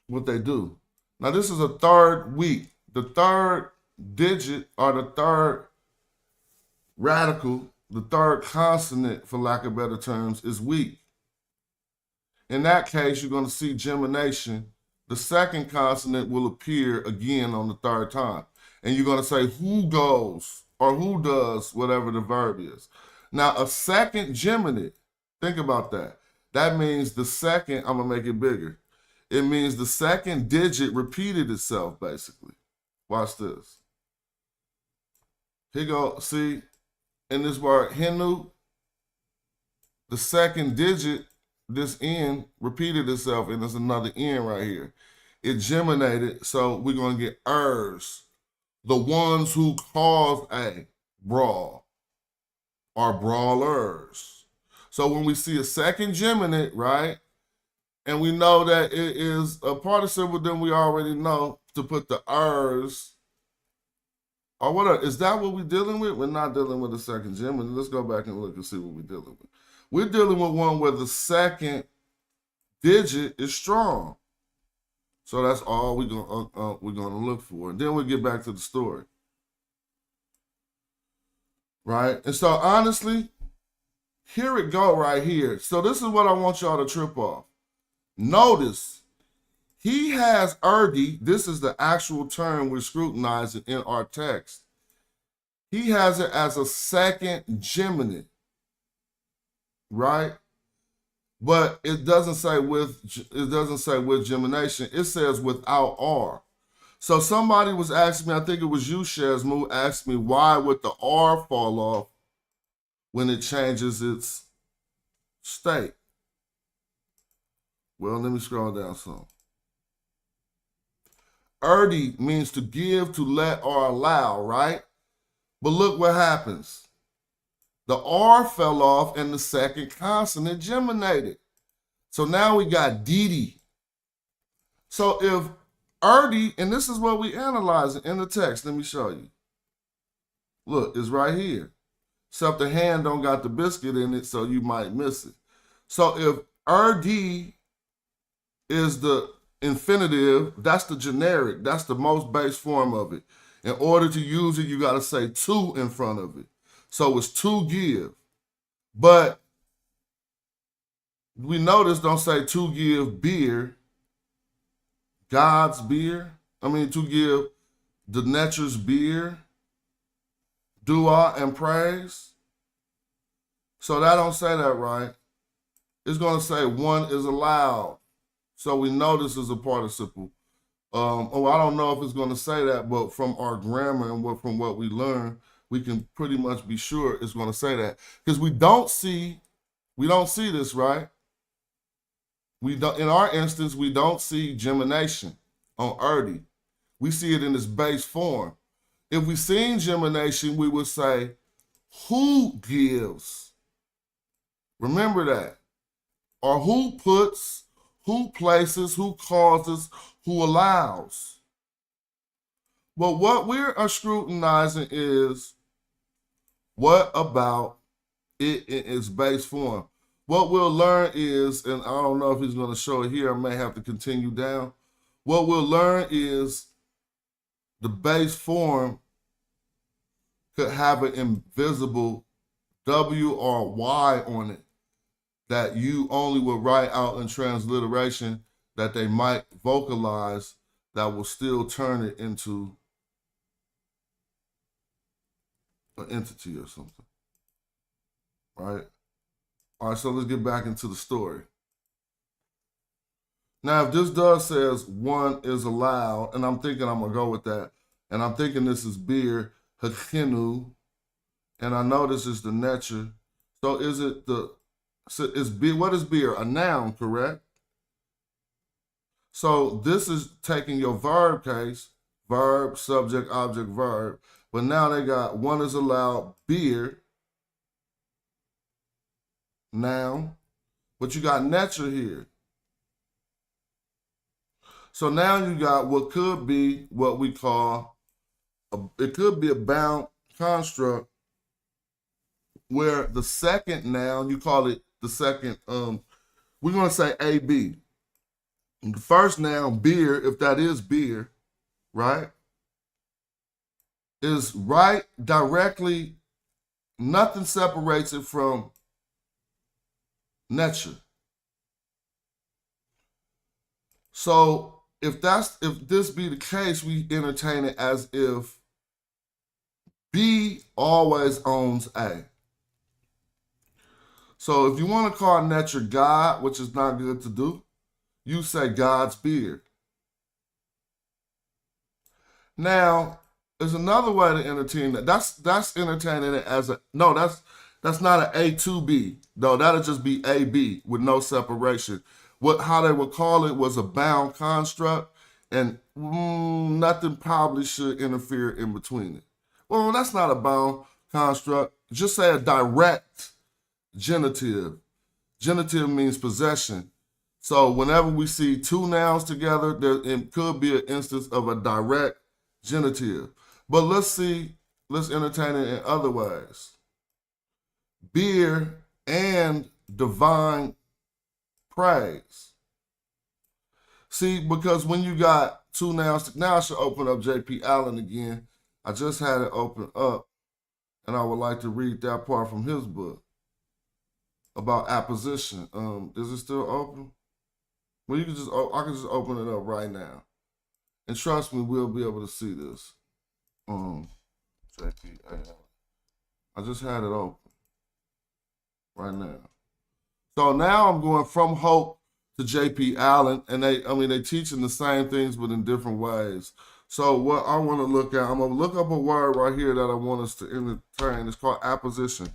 what they do. Now, this is a third weak. The third digit or the third radical, the third consonant, for lack of better terms, is weak. In that case, you're going to see gemination. The second consonant will appear again on the third time. And you're going to say who goes or who does, whatever the verb is. Now, a second geminate, think about that. That means the second, I'm going to make it bigger. It means the second digit repeated itself, basically. Watch this. Here go, see, in this word, henu, the second digit, this N repeated itself, and there's another N right here. It geminated, so we're going to get ers, the ones who caused a brawl, are brawlers. So when we see a second geminate, right, and we know that it is a participle, then we already know to put the ers. Or what is that what we're dealing with? We're not dealing with a second geminate. Let's go back and look and see what we're dealing with. We're dealing with one where the second digit is strong. So that's all we're gonna look for. And then we'll get back to the story. Right? And so honestly, here it go right here. So this is what I want y'all to trip off. Notice, he has erdi. This is the actual term we're scrutinizing in our text. He has it as a second geminate, right? But it doesn't say with gemination. It says without R. So somebody was asking me, I think it was you, Shazmu, asked me why would the R fall off when it changes its state? Well, let me scroll down some. Erdi means to give, to let, or allow, right? But look what happens. The R fell off and the second consonant geminated. So now we got Didi. So if erdi, and this is what we analyze in the text, let me show you. Look, it's right here. Except the hand don't got the biscuit in it, so you might miss it. So if erdi is the infinitive, that's the generic, that's the most base form of it. In order to use it, you got to say to in front of it. So it's to give. But we notice don't say to give beer, God's beer. To give the nature's beer, dua and praise. So that don't say that right. It's going to say one is allowed. So we know this is a participle. I don't know if it's going to say that, but from our grammar and from what we learn, we can pretty much be sure it's going to say that. Because we don't see this, right? We don't, in our instance, we don't see gemination on erdi. We see it in its base form. If we seen gemination, we would say, who gives? Remember that. Or who puts, who places, who causes, who allows. But what we're scrutinizing is, what about it in its base form? What we'll learn is, and I don't know if he's going to show it here, I may have to continue down. What we'll learn is the base form could have an invisible W or Y on it that you only would write out in transliteration that they might vocalize that will still turn it into an entity or something, right? All right, so let's get back into the story. Now, if this does says one is allowed, and I'm thinking I'm gonna go with that, and I'm thinking this is beer, hakinu, and I know this is the nature. So is it is beer? What is beer? A noun, correct? So this is taking your verb case, verb, subject, object, verb, but now they got one is allowed, beer, noun, but you got nature here. So now you got what could be what we call, it could be a bound construct where the second noun, you call it the second, we're going to say AB. The first noun, beer, if that is beer, right, is right directly, nothing separates it from nature. So if this be the case, we entertain it as if B always owns A. So if you want to call nature God, which is not good to do, you say God's beard. Now, there's another way to entertain that. That's entertaining it as a no. That's not an A to B. No, that'll just be A B with no separation. How they would call it was a bound construct, and nothing probably should interfere in between it. Well, that's not a bound construct. Just say a direct genitive. Genitive means possession. So whenever we see two nouns together, it could be an instance of a direct genitive. But let's entertain it in other ways. Beer and divine praise. See, because when you got two nouns, now I should open up J.P. Allen again. I just had it open up, and I would like to read that part from his book about apposition. Is it still open? Well, I can just open it up right now, and trust me, we'll be able to see this. J.P. Allen. I just had it open right now. So now I'm going from Hope to J.P. Allen, and they teaching the same things but in different ways. So what I want to look at, I'm going to look up a word right here that I want us to entertain. It's called apposition.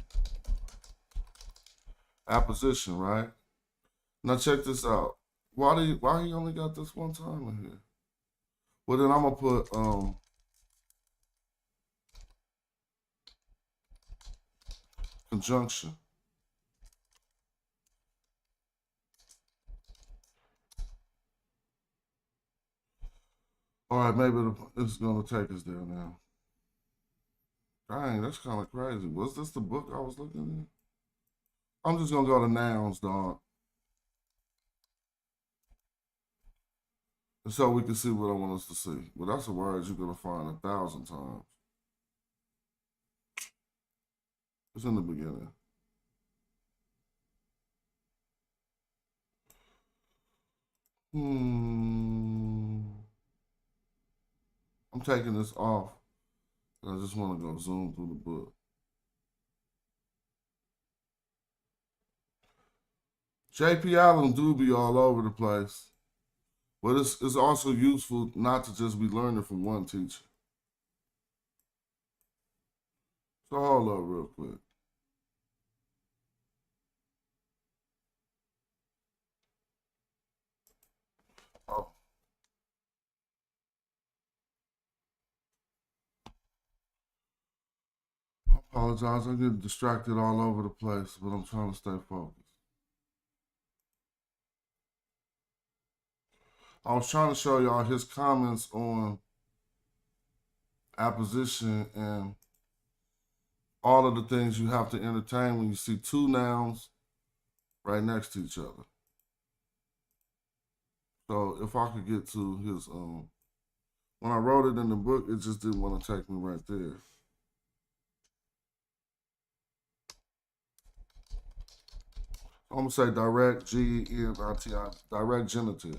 Apposition, right? Now check this out. Why he only got this one time in here? Well, then I'm going to put conjunction. All right, maybe it's going to take us there now. Dang, that's kind of crazy. Was this the book I was looking at? I'm just going to go to nouns, dog. So we can see what I want us to see. But that's a word you're going to find 1,000 times. It's in the beginning. I'm taking this off. I just want to go zoom through the book. J.P. Allen do be all over the place. But it's also useful not to just be learning from one teacher. So hold up real quick. Oh. I apologize. I'm getting distracted all over the place, but I'm trying to stay focused. I was trying to show y'all his comments on apposition and all of the things you have to entertain when you see two nouns right next to each other. So if I could get to his, when I wrote it in the book, it just didn't want to take me right there. I'm going to say direct, G-E-N-I-T-I, direct genitive.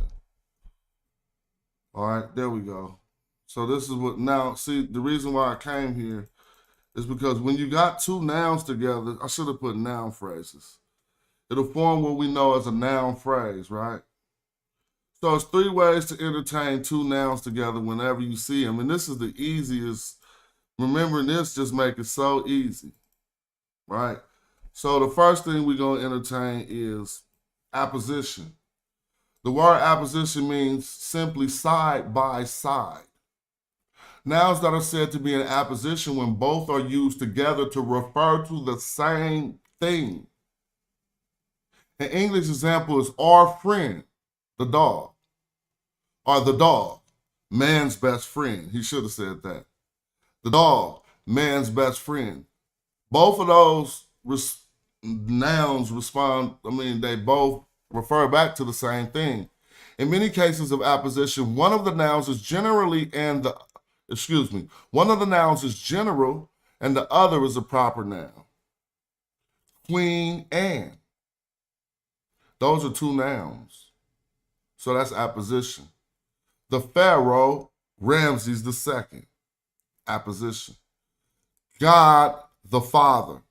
All right, there we go. So this is what, now, see, the reason why I came here is because when you got two nouns together, I should have put noun phrases. It'll form what we know as a noun phrase, right? So it's 3 ways to entertain two nouns together whenever you see them. And this is the easiest. Remembering this just make it so easy, right? So the first thing we're going to entertain is apposition. The word apposition means simply side by side. Nouns that are said to be in apposition when both are used together to refer to the same thing. An English example is our friend, the dog, or the dog, man's best friend. He should have said that. The dog, man's best friend. Both of those nouns respond, they both refer back to the same thing. In many cases of apposition, one of the nouns is one of the nouns is general and the other is a proper noun. Queen Anne. Those are two nouns. So that's apposition. The Pharaoh, Ramses II. Apposition. God the Father.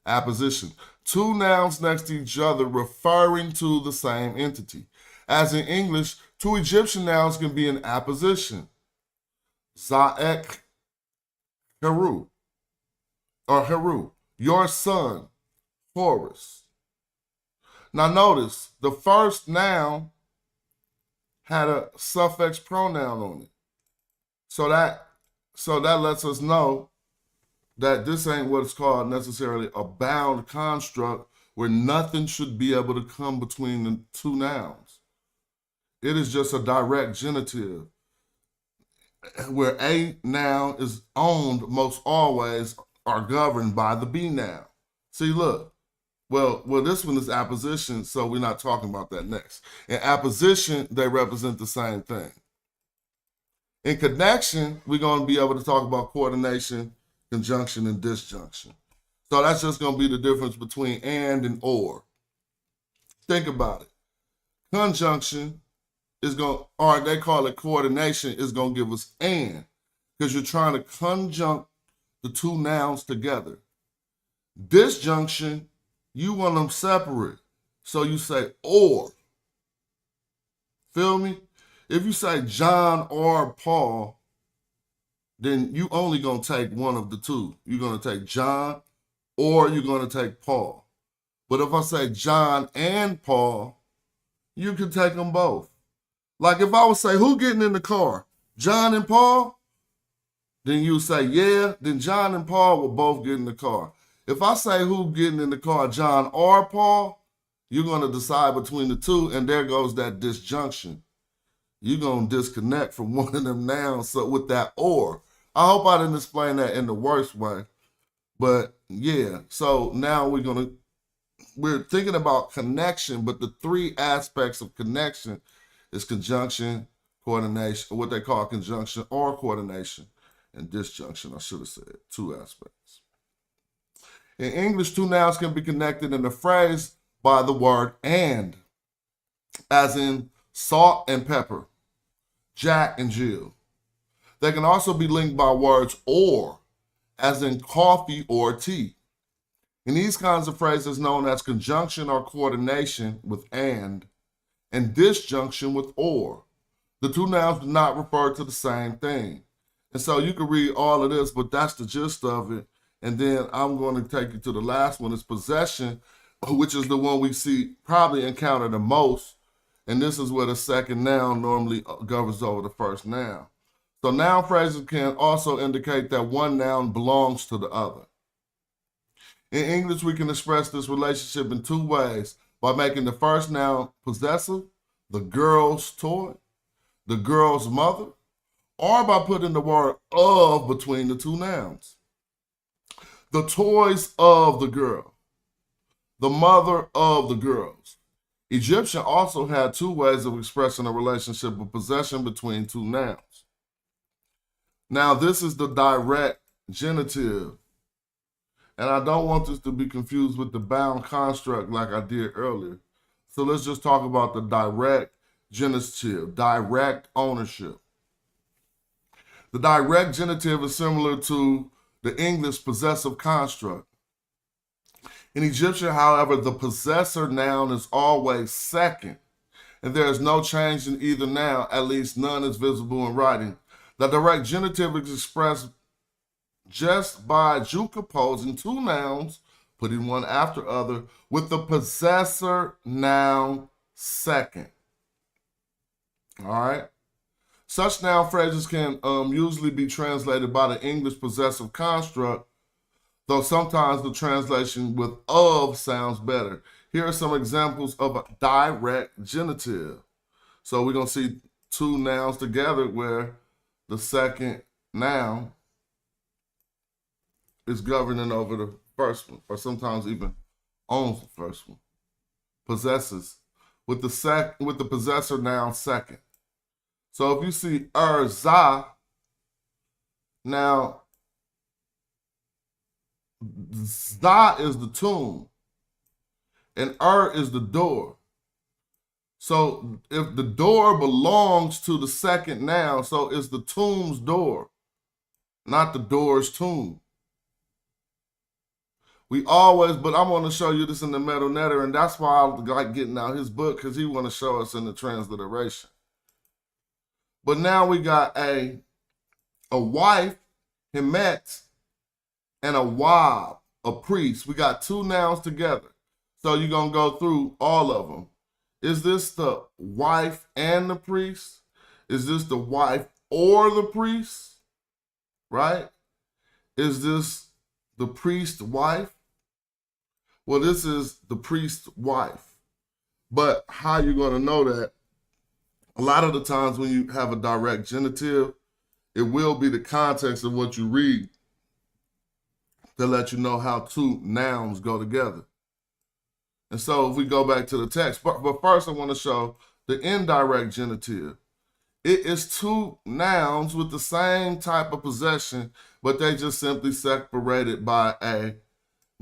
Apposition. Two nouns next to each other referring to the same entity. As in English, two Egyptian nouns can be in apposition. Zaek Heru, or Heru, your son, Horus. Now notice, the first noun had a suffix pronoun on it. So that lets us know that this ain't what it's called necessarily a bound construct where nothing should be able to come between the two nouns. It is just a direct genitive where a noun is owned most always are governed by the B noun. See, look. Well, this one is apposition, so we're not talking about that next. In apposition, they represent the same thing. In connection, we're going to be able to talk about coordination, conjunction, and disjunction. So that's just going to be the difference between and or. Think about it. Conjunction is going, or they call it coordination, is going to give us and, because you're trying to conjunct the two nouns together. Disjunction, you want them separate. So you say or. Feel me? If you say John or Paul, then you only going to take one of the two. You're going to take John or you're going to take Paul. But if I say John and Paul, you can take them both. Like if I would say, who getting in the car? John and Paul? Then you say, yeah, then John and Paul will both get in the car. If I say who getting in the car, John or Paul, you're going to decide between the two, and there goes that disjunction. You're going to disconnect from one of them nouns with that or. I hope I didn't explain that in the worst way. But yeah, so now we're thinking about connection, but the three aspects of connection is conjunction, coordination, or what they call conjunction or coordination, and disjunction, I should have said, two aspects. In English, two nouns can be connected in a phrase by the word and, as in salt and pepper, Jack and Jill. They can also be linked by words or, as in coffee or tea. In these kinds of phrases known as conjunction or coordination with and disjunction with or. The two nouns do not refer to the same thing. And so you can read all of this, but that's the gist of it. And then I'm going to take you to the last one, is possession, which is the one we see probably encounter the most. And this is where the second noun normally governs over the first noun. So noun phrases can also indicate that one noun belongs to the other. In English, we can express this relationship in two ways: by making the first noun possessive, the girl's toy, the girl's mother, or by putting the word of between the two nouns. The toys of the girl, the mother of the girls. Egyptian also had two ways of expressing a relationship of possession between two nouns. Now, this is the direct genitive. And I don't want this to be confused with the bound construct like I did earlier. So let's just talk about the direct genitive, direct ownership. The direct genitive is similar to the English possessive construct. In Egyptian, however, the possessor noun is always second, and there is no change in either noun, at least none is visible in writing. The direct genitive is expressed just by juxtaposing two nouns, putting one after other, with the possessor noun second. All right? Such noun phrases can usually be translated by the English possessive construct, though sometimes the translation with of sounds better. Here are some examples of a direct genitive. So we're going to see two nouns together where the second noun is governing over the first one, or sometimes even owns the first one. Possesses with the possessor noun second. So if you see za, now za is the tomb and is the door. So if the door belongs to the second noun, so it's the tomb's door, not the door's tomb. We always, but I'm going to show you this in the Metal Netter, and that's why I like getting out his book, because he want to show us in the transliteration. But now we got a wife, Kemetic, and a wab, a priest. We got two nouns together. So you're going to go through all of them. Is this the wife and the priest? Is this the wife or the priest? Right? Is this the priest's wife? Well, this is the priest's wife. But how you going to know that? A lot of the times when you have a direct genitive, it will be the context of what you read to let you know how two nouns go together. And so if we go back to the text, but first I want to show the indirect genitive. It is two nouns with the same type of possession, but they just simply separated by a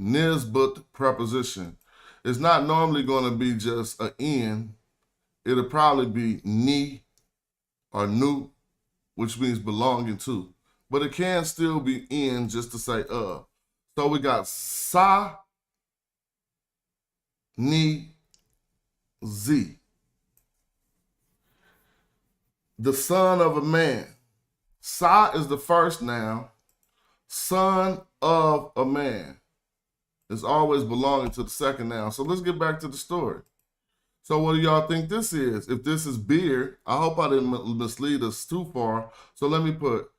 nisbut preposition. It's not normally going to be just an in. It'll probably be ni or nu, which means belonging to. But it can still be in just to say So we got sa, ni, z. The son of a man. Sa is the first noun. Son of a man is always belonging to the second noun. So let's get back to the story. So what do y'all think this is? If this is beard, I hope I didn't mislead us too far. So let me put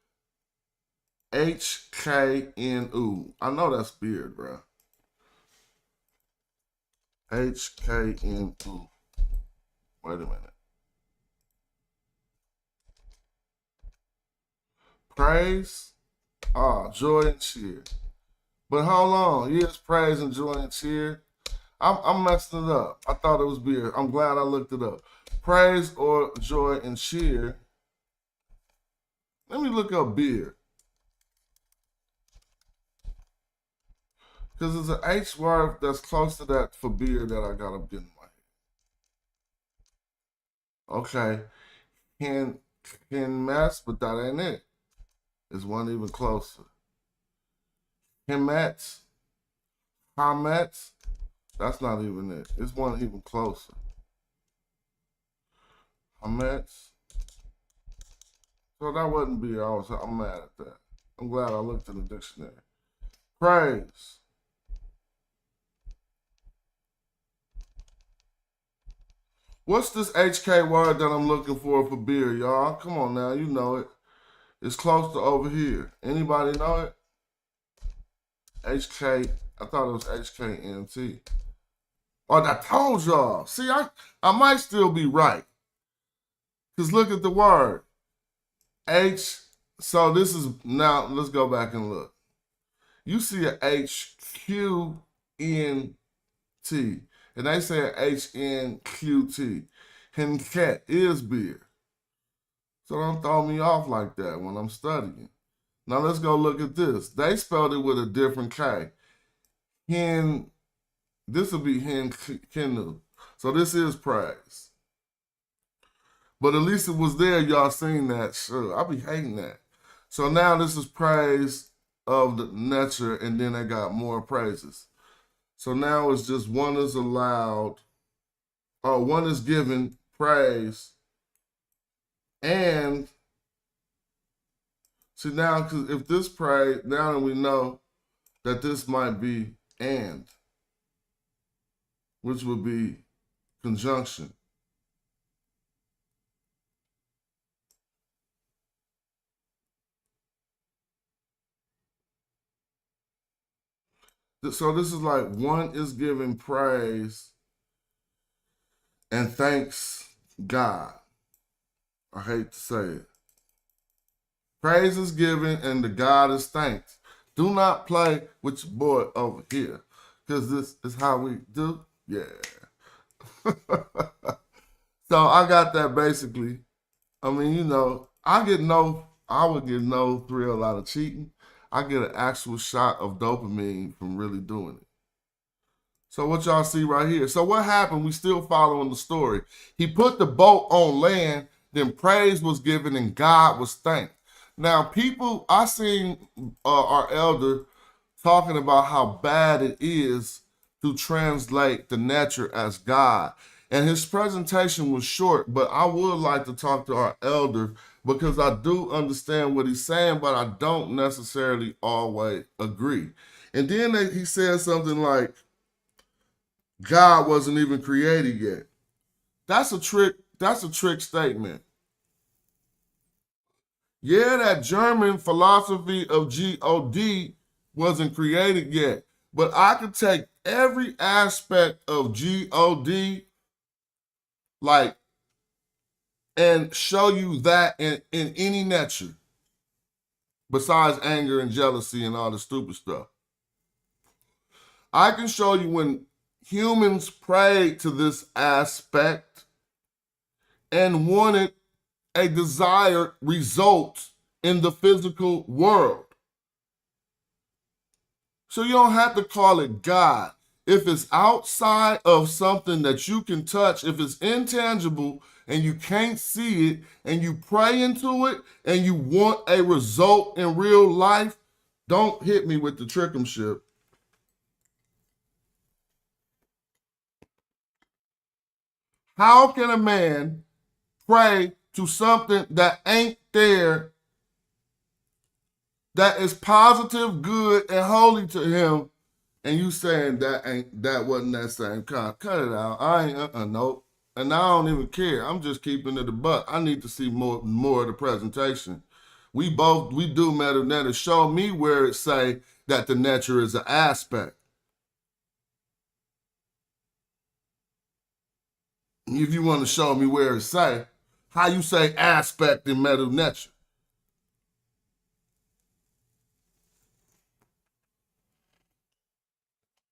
HKNU. I know that's beard, bro. HKNU. Wait a minute. Praise, joy and cheer. But hold on, yes, praise and joy and cheer. I'm messing it up. I thought it was beer. I'm glad I looked it up. Praise or joy and cheer. Let me look up beer. Because there's an H word that's close to that for beer that I got up in my head. Okay. Can mess, but that ain't it. There's one even closer. Kemetic. Kemetic. That's not even it. It's one even closer. Kemetic. So that wasn't beer. I'm mad at that. I'm glad I looked in the dictionary. Praise. What's this HK word that I'm looking for beer, y'all? Come on now, you know it. It's close to over here. Anybody know it? HK, I thought it was HKNT. Oh, I told y'all. See, I might still be right. Because look at the word. H, so this is, now let's go back and look. You see a HQNT, and they say a HNQT. Henket is beer. So don't throw me off like that when I'm studying. Now let's go look at this. They spelled it with a different K. This will be Kenu. So this is praise. But at least it was there, y'all seen that. Sure, I'll be hating that. So now this is praise of the nature, and then they got more praises. So now it's just one is allowed, or one is given praise, and see now, because if this praise, now that we know that this might be and, which would be conjunction. So this is like one is giving praise and thanks God. I hate to say it. Praise is given and the God is thanked. Do not play with your boy over here, because this is how we do. Yeah. So I got that basically. I mean, I would get no thrill out of cheating. I get an actual shot of dopamine from really doing it. So what y'all see right here. So what happened? We still following the story. He put the boat on land, then praise was given and God was thanked. Now, people, I seen our elder talking about how bad it is to translate the nature as God. And his presentation was short, but I would like to talk to our elder because I do understand what he's saying, but I don't necessarily always agree. And then he said something like, God wasn't even created yet. That's a trick. That's a trick statement. Yeah, that German philosophy of God wasn't created yet. But I could take every aspect of God, like, and show you that in any nature, besides anger and jealousy and all the stupid stuff. I can show you when humans prayed to this aspect and wanted a desired result in the physical world. So you don't have to call it God. If it's outside of something that you can touch, if it's intangible and you can't see it, and you pray into it and you want a result in real life, don't hit me with the trick'emship. How can a man pray to something that ain't there, that is positive, good, and holy to him, and you saying that wasn't that same kind? Cut it out. I ain't nope. And I don't even care. I'm just keeping it a buck. I need to see more of the presentation. We do meta. Show me where it say that the nature is an aspect. If you want to show me where it say, how you say aspect in meta nature.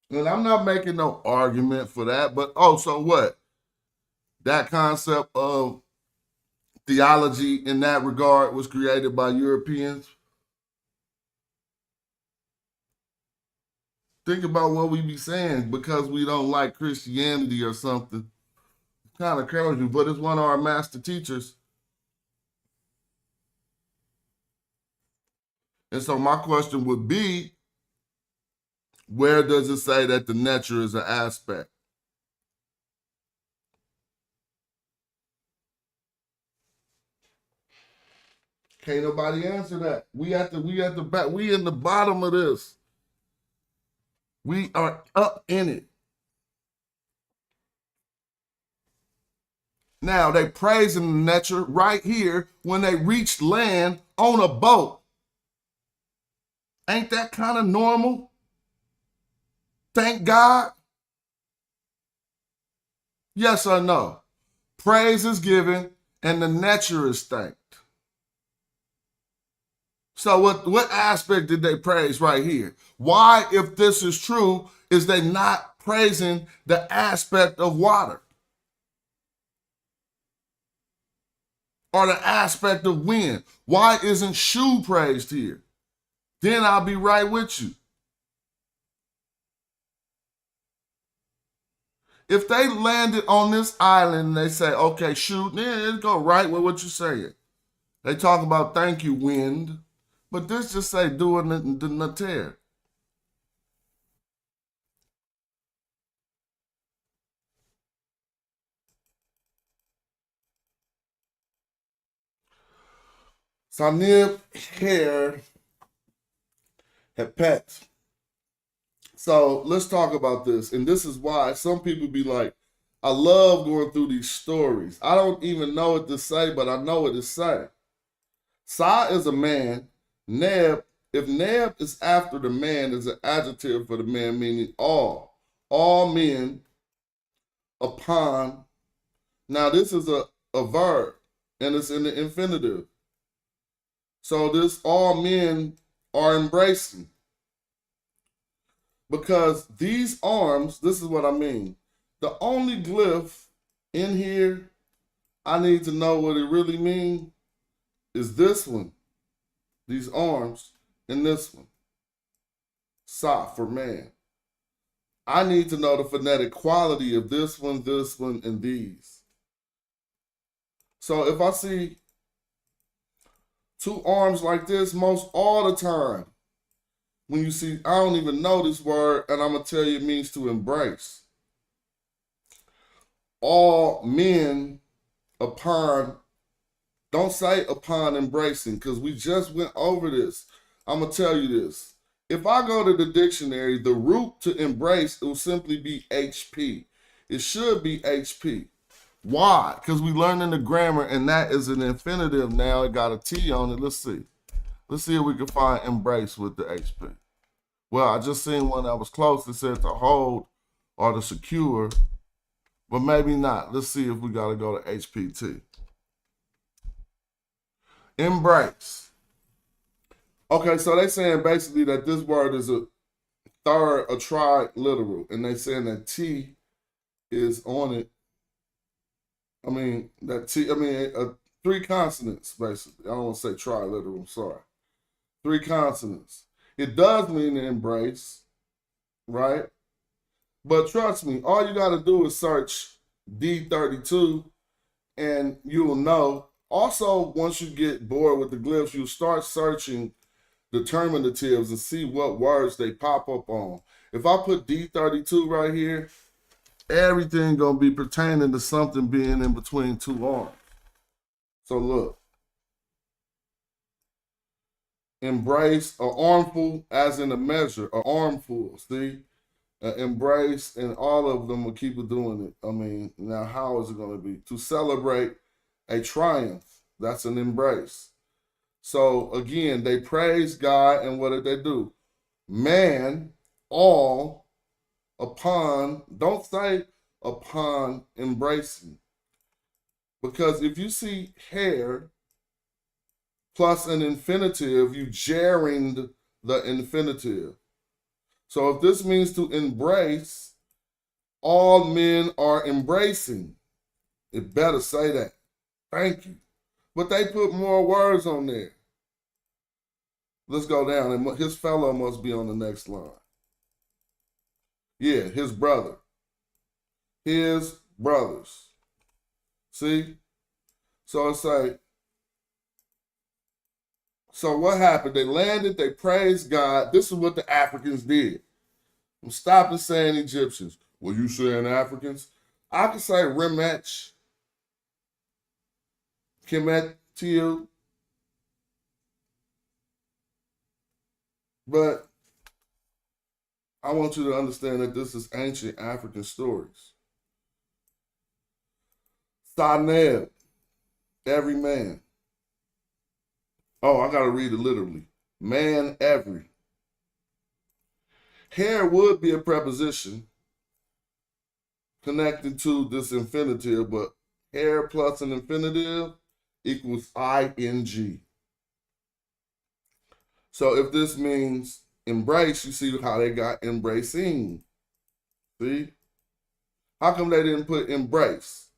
And I'm not making no argument for that, but so what? That concept of theology in that regard was created by Europeans. Think about what we be saying because we don't like Christianity or something. Kind of crazy, but it's one of our master teachers. And so my question would be, where does it say that the nature is an aspect? Can't nobody answer that. We at the back. We in the bottom of this. We are up in it. Now they praising the nature right here when they reached land on a boat. Ain't that kind of normal? Thank God. Yes or no? Praise is given and the nature is thanked. So what aspect did they praise right here? Why, if this is true, is they not praising the aspect of water? Or the aspect of wind? Why isn't shoe praised here? Then I'll be right with you. If they landed on this island and they say, okay, shoot, then it go right with what you're saying. They talk about thank you, wind. But this just say doing the nater. Sanib hair had pets. So let's talk about this. And this is why some people be like, I love going through these stories. I don't even know what to say, but I know what to say. Sa is a man. Neb, if Neb is after the man, is an adjective for the man, meaning all. All men upon. Now this is a verb, and it's in the infinitive. So this all men are embracing. Because these arms, this is what I mean. The only glyph in here I need to know what it really means is this one, these arms, and this one. Sa for man. I need to know the phonetic quality of this one, and these. So if I see two arms like this most all the time, when you see, I don't even know this word, and I'm going to tell you it means to embrace. All men upon, don't say upon embracing, because we just went over this. I'm going to tell you this. If I go to the dictionary, the root to embrace, it will simply be HP. It should be HP. Why? Because we learned in the grammar, and that is an infinitive now. It got a T on it. Let's see. Let's see if we can find embrace with the HP. Well, I just seen one that was close that said to hold or to secure, but maybe not. Let's see if we got to go to HPT. Embrace. Okay, so they saying basically that this word is a triliteral, and they saying that T is on it. I mean, that T, three consonants, basically. I don't want to say triliteral, I'm sorry. Three consonants. It does mean to embrace, right? But trust me, all you got to do is search D32 and you'll know. Also, once you get bored with the glyphs, you'll start searching determinatives and see what words they pop up on. If I put D32 right here, everything gonna be pertaining to something being in between two arms. So look. Embrace, an armful, as in a measure, an armful, see? Embrace, and all of them will keep doing it. I mean, now how is it going to be? To celebrate a triumph, that's an embrace. So again, they praise God, and what did they do? Man, all, upon, don't say upon embracing. Because if you see hair, plus an infinitive, you gerund the infinitive. So if this means to embrace, all men are embracing. It better say that. Thank you. But they put more words on there. Let's go down. And his fellow must be on the next line. Yeah, his brother. His brothers. See? So it's like, so what happened? They landed, they praised God. This is what the Africans did. I'm stopping saying Egyptians. Well, you saying Africans? I can say Remech, Kemetic, but I want you to understand that this is ancient African stories. Saneb, every man. Oh, I got to read it literally. Man, every. Hair would be a preposition connected to this infinitive, but hair plus an infinitive equals ing. So if this means embrace, you see how they got embracing. See? How come they didn't put embrace?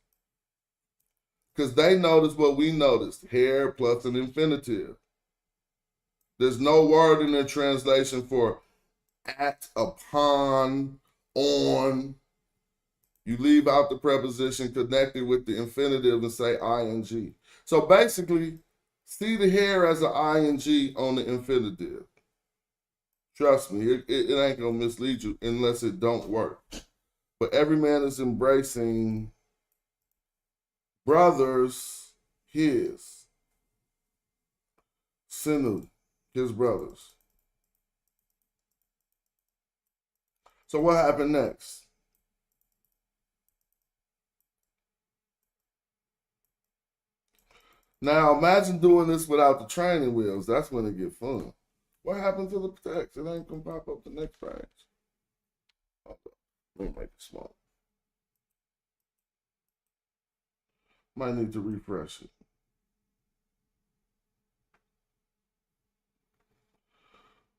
Because they noticed what we noticed, hair plus an infinitive. There's no word in their translation for at, upon, on. You leave out the preposition connected with the infinitive and say ing. So basically, see the hair as an ing on the infinitive. Trust me, it ain't going to mislead you unless it don't work. But every man is embracing brothers, his. Sinu, his brothers. So what happened next? Now imagine doing this without the training wheels. That's when it get fun. What happened to the text? It ain't gonna pop up the next page. Okay. Let me make it small. Might need to refresh it.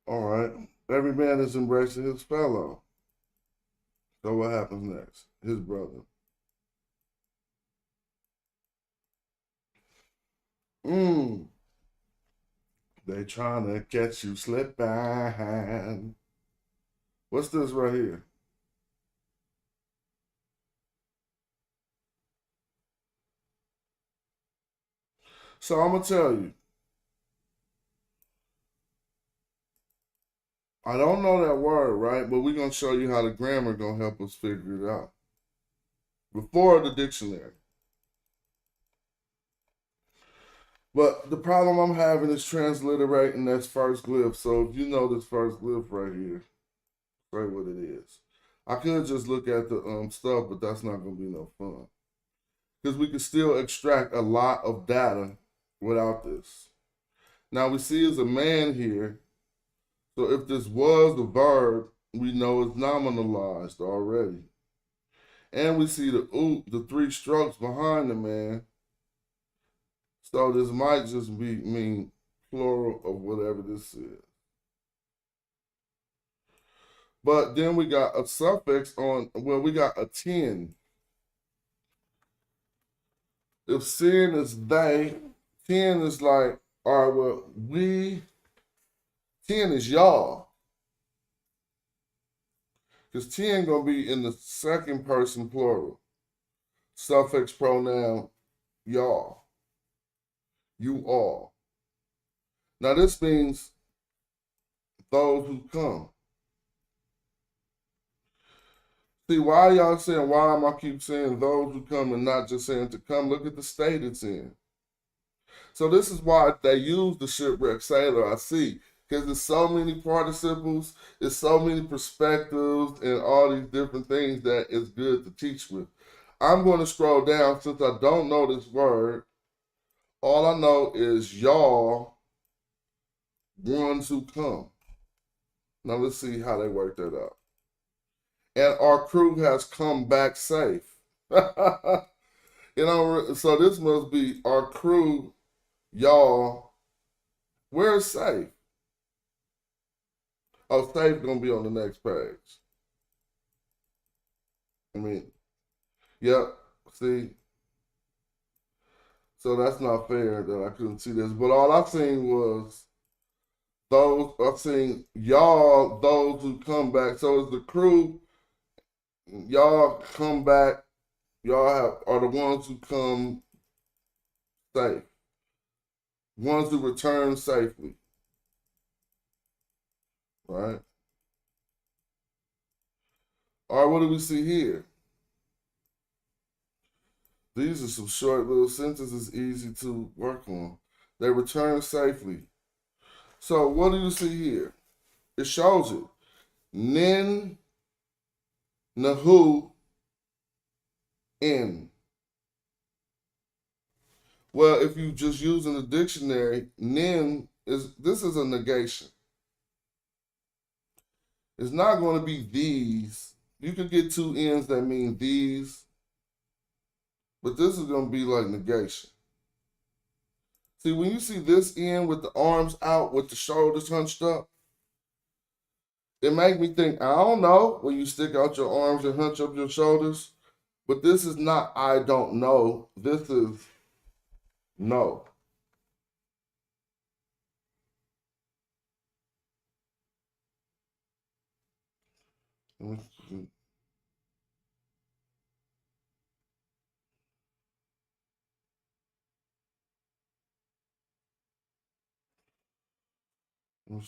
All right. Every man is embracing his fellow. So what happens next? His brother. Mm. They trying to catch you slipping. What's this right here? So I'm gonna tell you, I don't know that word, right? But we're gonna show you how the grammar gonna help us figure it out. Before the dictionary. But the problem I'm having is transliterating this first glyph. So if you know this first glyph right here, say what it is. I could just look at the stuff, but that's not gonna be no fun. Because we can still extract a lot of data without this. Now we see is a man here. So if this was the verb, we know it's nominalized already. And we see the three strokes behind the man. So this might just mean plural of whatever this is. But then we got a suffix on, well, we got a 10. If sin is they, 10 is like, all right, well, 10 is y'all. Because 10 gonna be in the second person plural. Suffix pronoun, y'all. You all. Now this means those who come. See, why y'all saying, why am I keep saying those who come and not just saying to come? Look at the state it's in. So this is why they use the shipwrecked sailor, I see. Because there's so many participles, there's so many perspectives and all these different things that is good to teach with. I'm going to scroll down since I don't know this word. All I know is y'all, ones who come. Now let's see how they work that out. And our crew has come back safe. So this must be our crew, y'all. Where's safe? Oh, safe gonna be on the next page. I mean, yep. See, so that's not fair that I couldn't see this. But all I seen was those. I seen y'all, those who come back. So it's the crew. Y'all come back. Y'all are the ones who come safe. Ones who return safely. Right? All right, what do we see here? These are some short little sentences easy to work on. They return safely. So what do you see here? It shows it. Nin, nahu, in. Well, if you just using the dictionary, nin this is a negation. It's not going to be these. You could get two ends that mean these, but this is going to be like negation. See, when you see this end with the arms out, with the shoulders hunched up, it makes me think, I don't know, when you stick out your arms and hunch up your shoulders, but this is not I don't know. This is no. Let me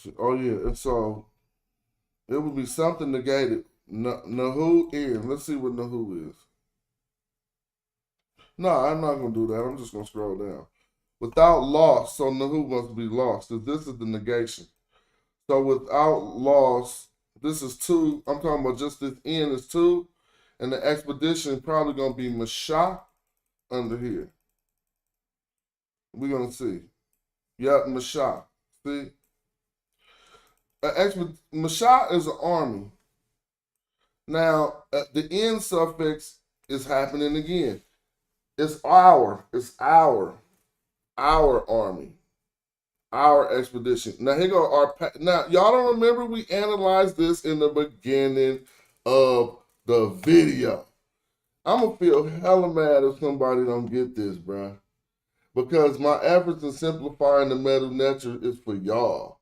see. Oh yeah, and so it would be something negated. Nahu in. Let's see what Nahu is. No, I'm not gonna do that. I'm just gonna scroll down. Without loss, so Nahu must be lost. If this is the negation. So without loss, this is two. I'm talking about just this in is two, and the expedition probably gonna be Mashah under here. We're gonna see. Yep, Mashah. See, Mashah is an army. Now the in suffix is happening again. It's our army. our expedition. Now here go our. Now y'all don't remember we analyzed this in the beginning of the video. I'm gonna feel hella mad if somebody don't get this, bruh. Because my efforts in simplifying the metal nature is for y'all.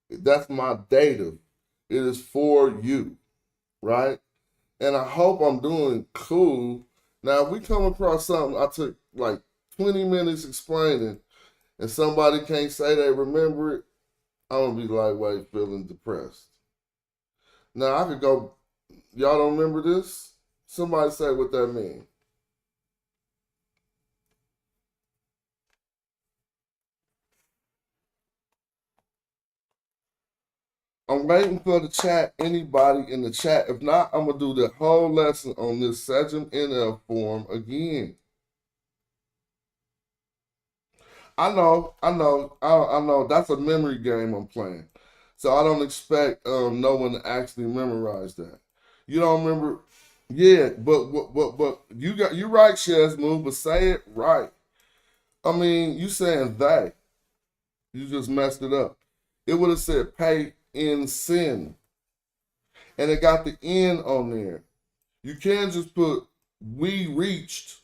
That's my data. It is for you, right? And I hope I'm doing cool. Now, if we come across something I took like 20 minutes explaining and somebody can't say they remember it, I'm gonna be lightweight feeling depressed. Now I could go, y'all don't remember this? Somebody say what that means. I'm waiting for the chat, anybody in the chat. If not, I'm gonna do the whole lesson on this Sejm NF form again. I know. That's a memory game I'm playing. So I don't expect no one to actually memorize that. You don't remember? Yeah, but you right, Shaz move, but say it right. I mean, you saying they. You just messed it up. It would have said pay in sin. And it got the N on there. You can't just put we reached,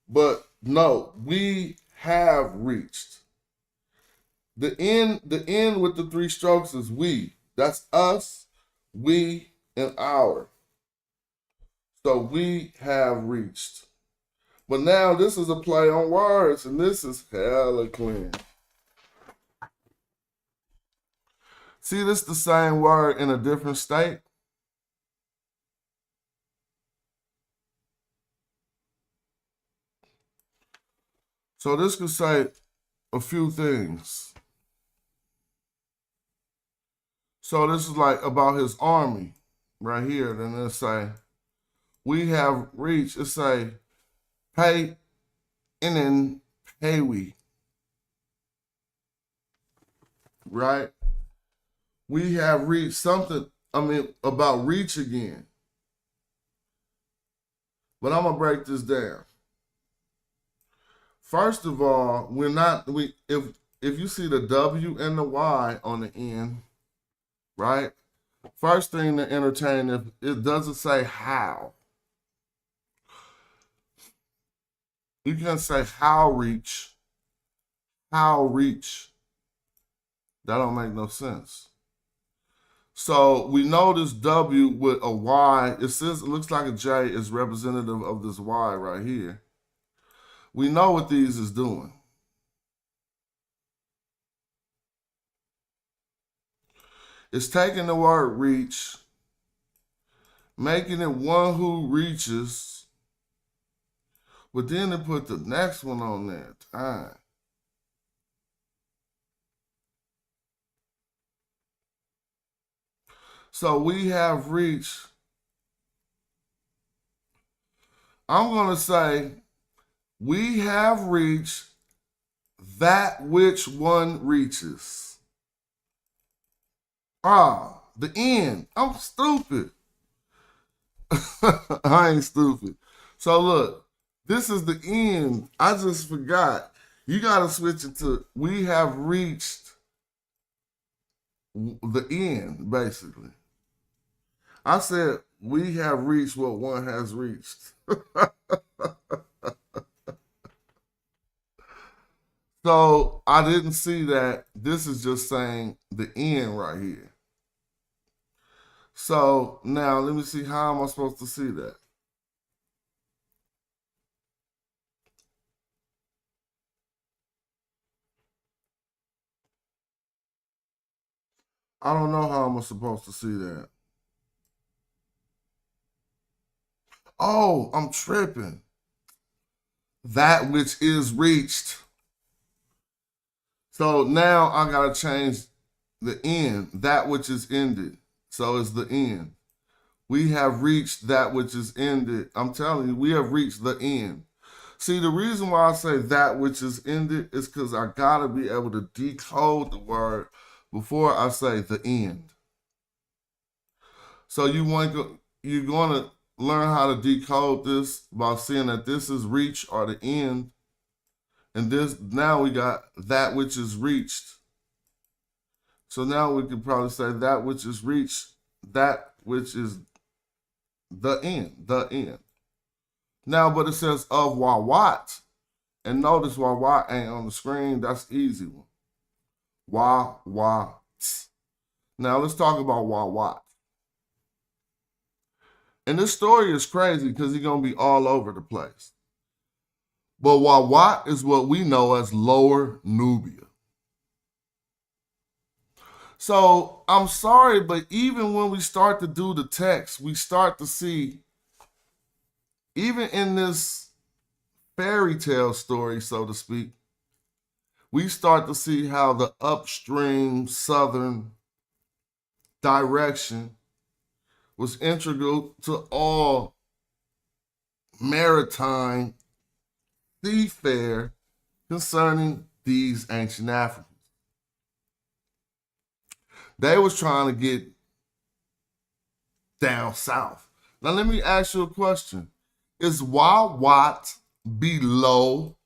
but no, we have reached. The N with the three strokes is we. That's us, we, and our. So we have reached. But now this is a play on words, and this is hella clean. See, this the same word in a different state. So this could say a few things. So this is like about his army right here. Then it say, we have reached, it say, pay in and pay we. Right? We have reached something, about reach again. But I'm gonna break this down. First of all, if you see the W and the Y on the end, right? First thing to entertain, if it doesn't say how. You can say how reach. How reach. That don't make no sense. So we know this W with a Y, it looks like a J is representative of this Y right here. We know what these is doing. It's taking the word reach, making it one who reaches, but then they put the next one on there, time. So we have reached, I'm going to say, we have reached that which one reaches. The end. I'm stupid. I ain't stupid. So look, this is the end. I just forgot. You got to switch it to we have reached the end, basically. I said we have reached what one has reached. So I didn't see that. This is just saying the end right here. So now let me see, how am I supposed to see that? I don't know how I'm supposed to see that. Oh, I'm tripping. That which is reached. So now I gotta change the end, that which is ended. So it's the end. We have reached that which is ended. I'm telling you, we have reached the end. See, the reason why I say that which is ended is because I gotta be able to decode the word before I say the end. So you're gonna learn how to decode this by seeing that this is reach or the end, And this now we got that which is reached. So now we could probably say that which is reached, that which is the end, the end. Now, but it says of Wawat, and notice Wawat ain't on the screen. That's easy one. Wawat. Now let's talk about Wawat. And this story is crazy because he's gonna be all over the place. But Wawat is what we know as Lower Nubia. So I'm sorry, but even when we start to do the text, we start to see, even in this fairy tale story, so to speak, we start to see how the upstream southern direction was integral to all maritime seafarer concerning these ancient Africans. They was trying to get down south. Now let me ask you a question. Is Wawat below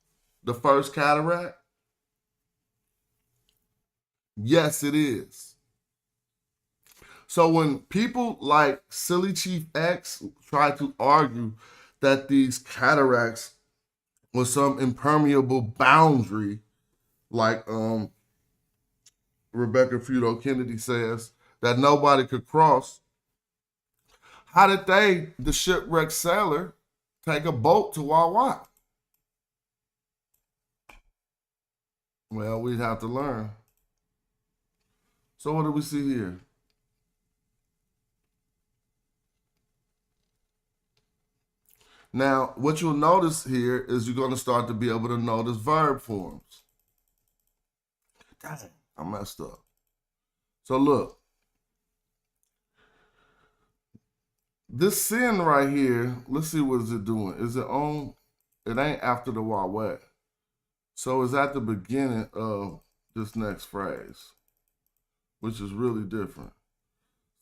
the first cataract? Yes, it is. So when people like Silly Chief X try to argue that these cataracts was some impermeable boundary, like Rebecca Fudo Kennedy says, that nobody could cross, how did they, the shipwrecked sailor, take a boat to Wawat? Well, we'd have to learn. So what do we see here? Now, what you'll notice here is you're going to start to be able to notice verb forms. Dang, I messed up. So look, this sin right here, let's see what is it doing. Is it on? It ain't after the Wawat. So it's at the beginning of this next phrase, which is really different.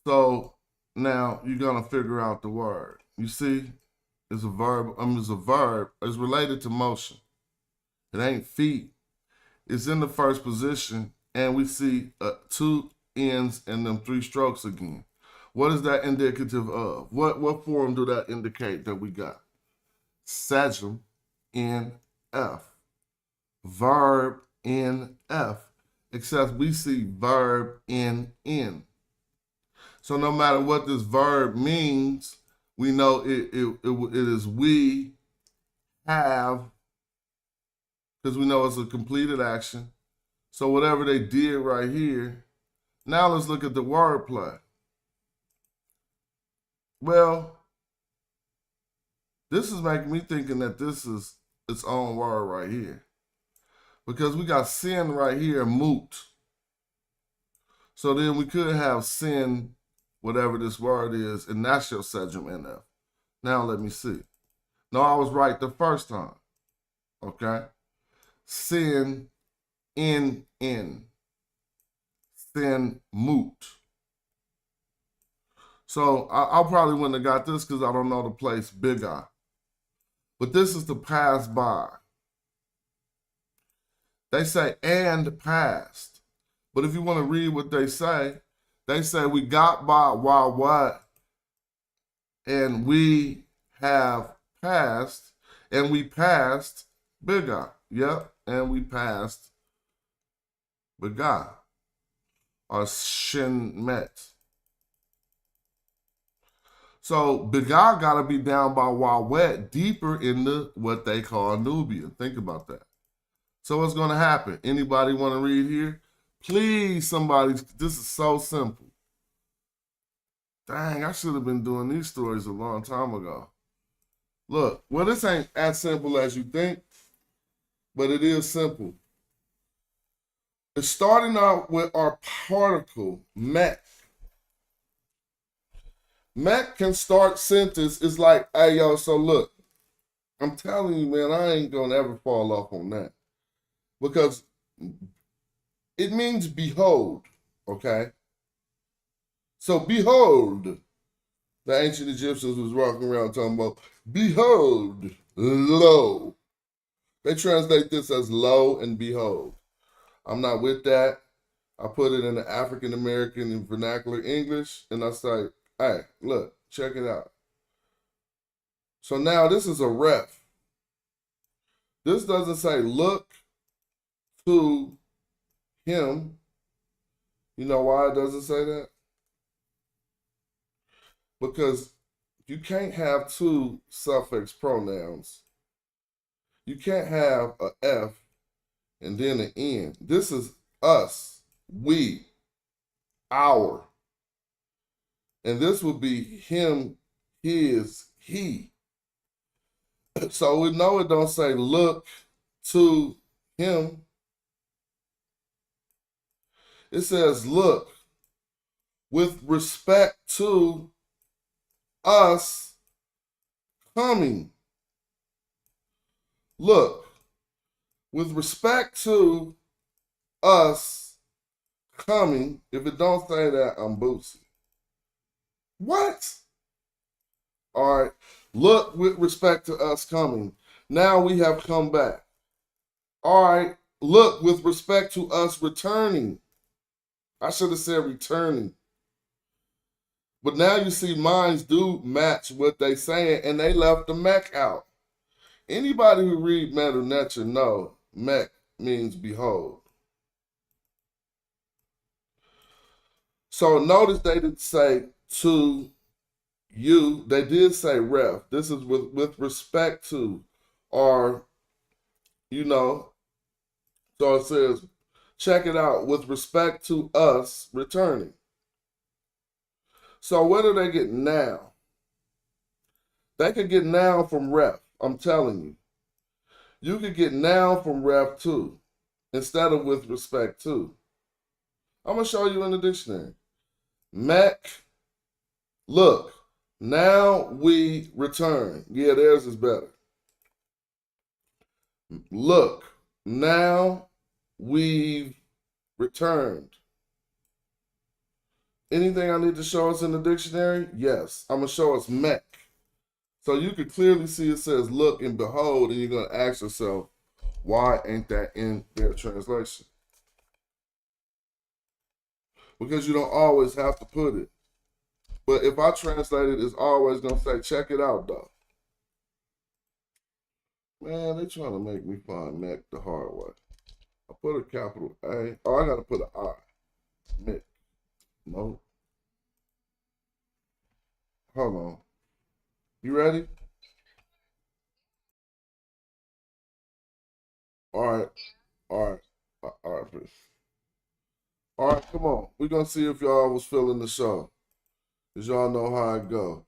So now you're going to figure out the word. You see? It's a verb. It's a verb. It's related to motion. It ain't feet. It's in the first position, and we see two ends and them three strokes again. What is that indicative of? What form do that indicate that we got? Sajum in F. Verb in F. Except we see verb in N. So no matter what this verb means, we know it is we have, because we know it's a completed action. So whatever they did right here, now let's look at the wordplay. Well, this is making me thinking that this is its own word right here. Because we got sin right here, moot. So then we could have sin, whatever this word is, and that's your Sejum NF. Now let me see. No, I was right the first time. Okay? Sin in. Sin moot. So I probably wouldn't have got this because I don't know the place big I. But this is to pass by. They say and passed. But if you want to read what they say we got by while what? And we have passed, and we passed Biga. Yep, and we passed Biga. Or Shin Met. So Biga got to be down by Wawet, deeper into what they call Nubia. Think about that. So what's going to happen? Anybody want to read here? Please, somebody. This is so simple. Dang, I should have been doing these stories a long time ago. Look, well, this ain't as simple as you think, but it is simple. It's starting out with our particle, Met. Met can start sentence. It's like, hey, yo, so look, I'm telling you, man, I ain't going to ever fall off on that. Because it means behold, okay? So behold, the ancient Egyptians was walking around talking about, behold, lo. They translate this as lo and behold. I'm not with that. I put it in the African American and vernacular English, and I say, hey, look, check it out. So now this is a ref. This doesn't say look to him. You know why it doesn't say that? Because you can't have two suffix pronouns. You can't have a F and then an N. This is us, we, our. And this would be him, his, he. So we know it don't say look to him. It says look with respect to us coming. Look with respect to us coming. If it don't say that, I'm Boosie. What? All right. Look with respect to us coming. Now we have come back. All right. Look with respect to us returning. I should have said returning. But now you see minds do match what they saying, and they left the mech out. Anybody who read Metal Nature know mech means behold. So notice they didn't say to you. They did say ref. This is with respect to, or, you know, so it says, check it out, with respect to us returning. So what do they get now? They could get now from ref. I'm telling you. You could get now from ref too, instead of with respect to. I'm going to show you in the dictionary. Mech, look, now we return. Yeah, theirs is better. Look, now we've returned. Anything I need to show us in the dictionary? Yes. I'm going to show us mech. So you can clearly see it says look and behold, and you're going to ask yourself, why ain't that in their translation? Because you don't always have to put it. But if I translate it, it's always going to say, check it out, though. Man, they trying to make me find mech the hard way. I put a capital A. Oh, I got to put an I. Mech. No. Hold on. You ready? All right. All right. All right, please. All right, come on. We're going to see if y'all was feeling the show. Because y'all know how it go.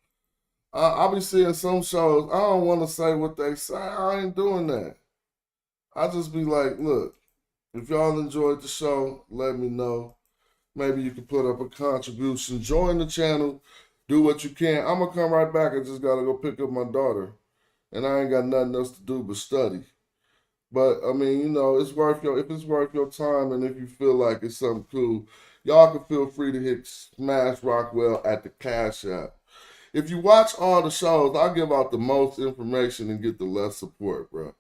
I'll be seeing some shows. I don't want to say what they say. I ain't doing that. I just be like, look, if y'all enjoyed the show, let me know. Maybe you can put up a contribution. Join the channel. Do what you can. I'm going to come right back. I just got to go pick up my daughter. And I ain't got nothing else to do but study. But, I mean, you know, it's worth if it's worth your time and if you feel like it's something cool, y'all can feel free to hit Smash Rockwell at the Cash App. If you watch all the shows, I give out the most information and get the less support, bro.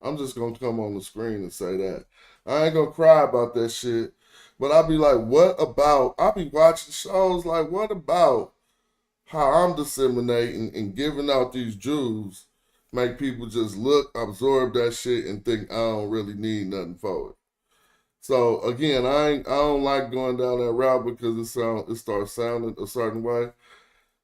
I'm just going to come on the screen and say that. I ain't going to cry about that shit. But I'll be like, what about, I'll be watching shows like, what about how I'm disseminating and giving out these jewels make people just look, absorb that shit, and think I don't really need nothing for it. So again, I don't like going down that route because it starts sounding a certain way.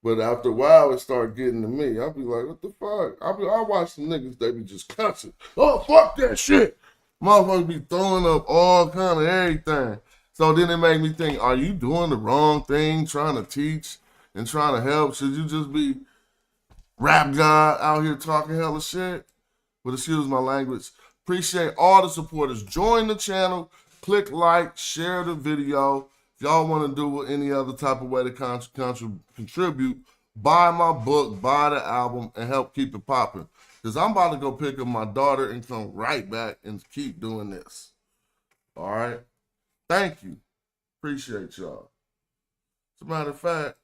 But after a while, it started getting to me. I'll be like, what the fuck? I watch some niggas, they be just cussing. Oh, fuck that shit. Motherfuckers be throwing up all kind of everything. So then it made me think, are you doing the wrong thing, trying to teach and trying to help? Should you just be rap god out here talking hella shit? But excuse my language. Appreciate all the supporters. Join the channel. Click like. Share the video. If y'all want to do any other type of way to contribute, buy my book, buy the album, and help keep it popping. Because I'm about to go pick up my daughter and come right back and keep doing this. All right? Thank you. Appreciate y'all. As a matter of fact,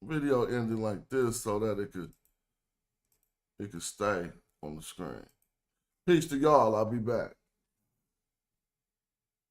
video ended like this so that it could stay on the screen. Peace to y'all. I'll be back.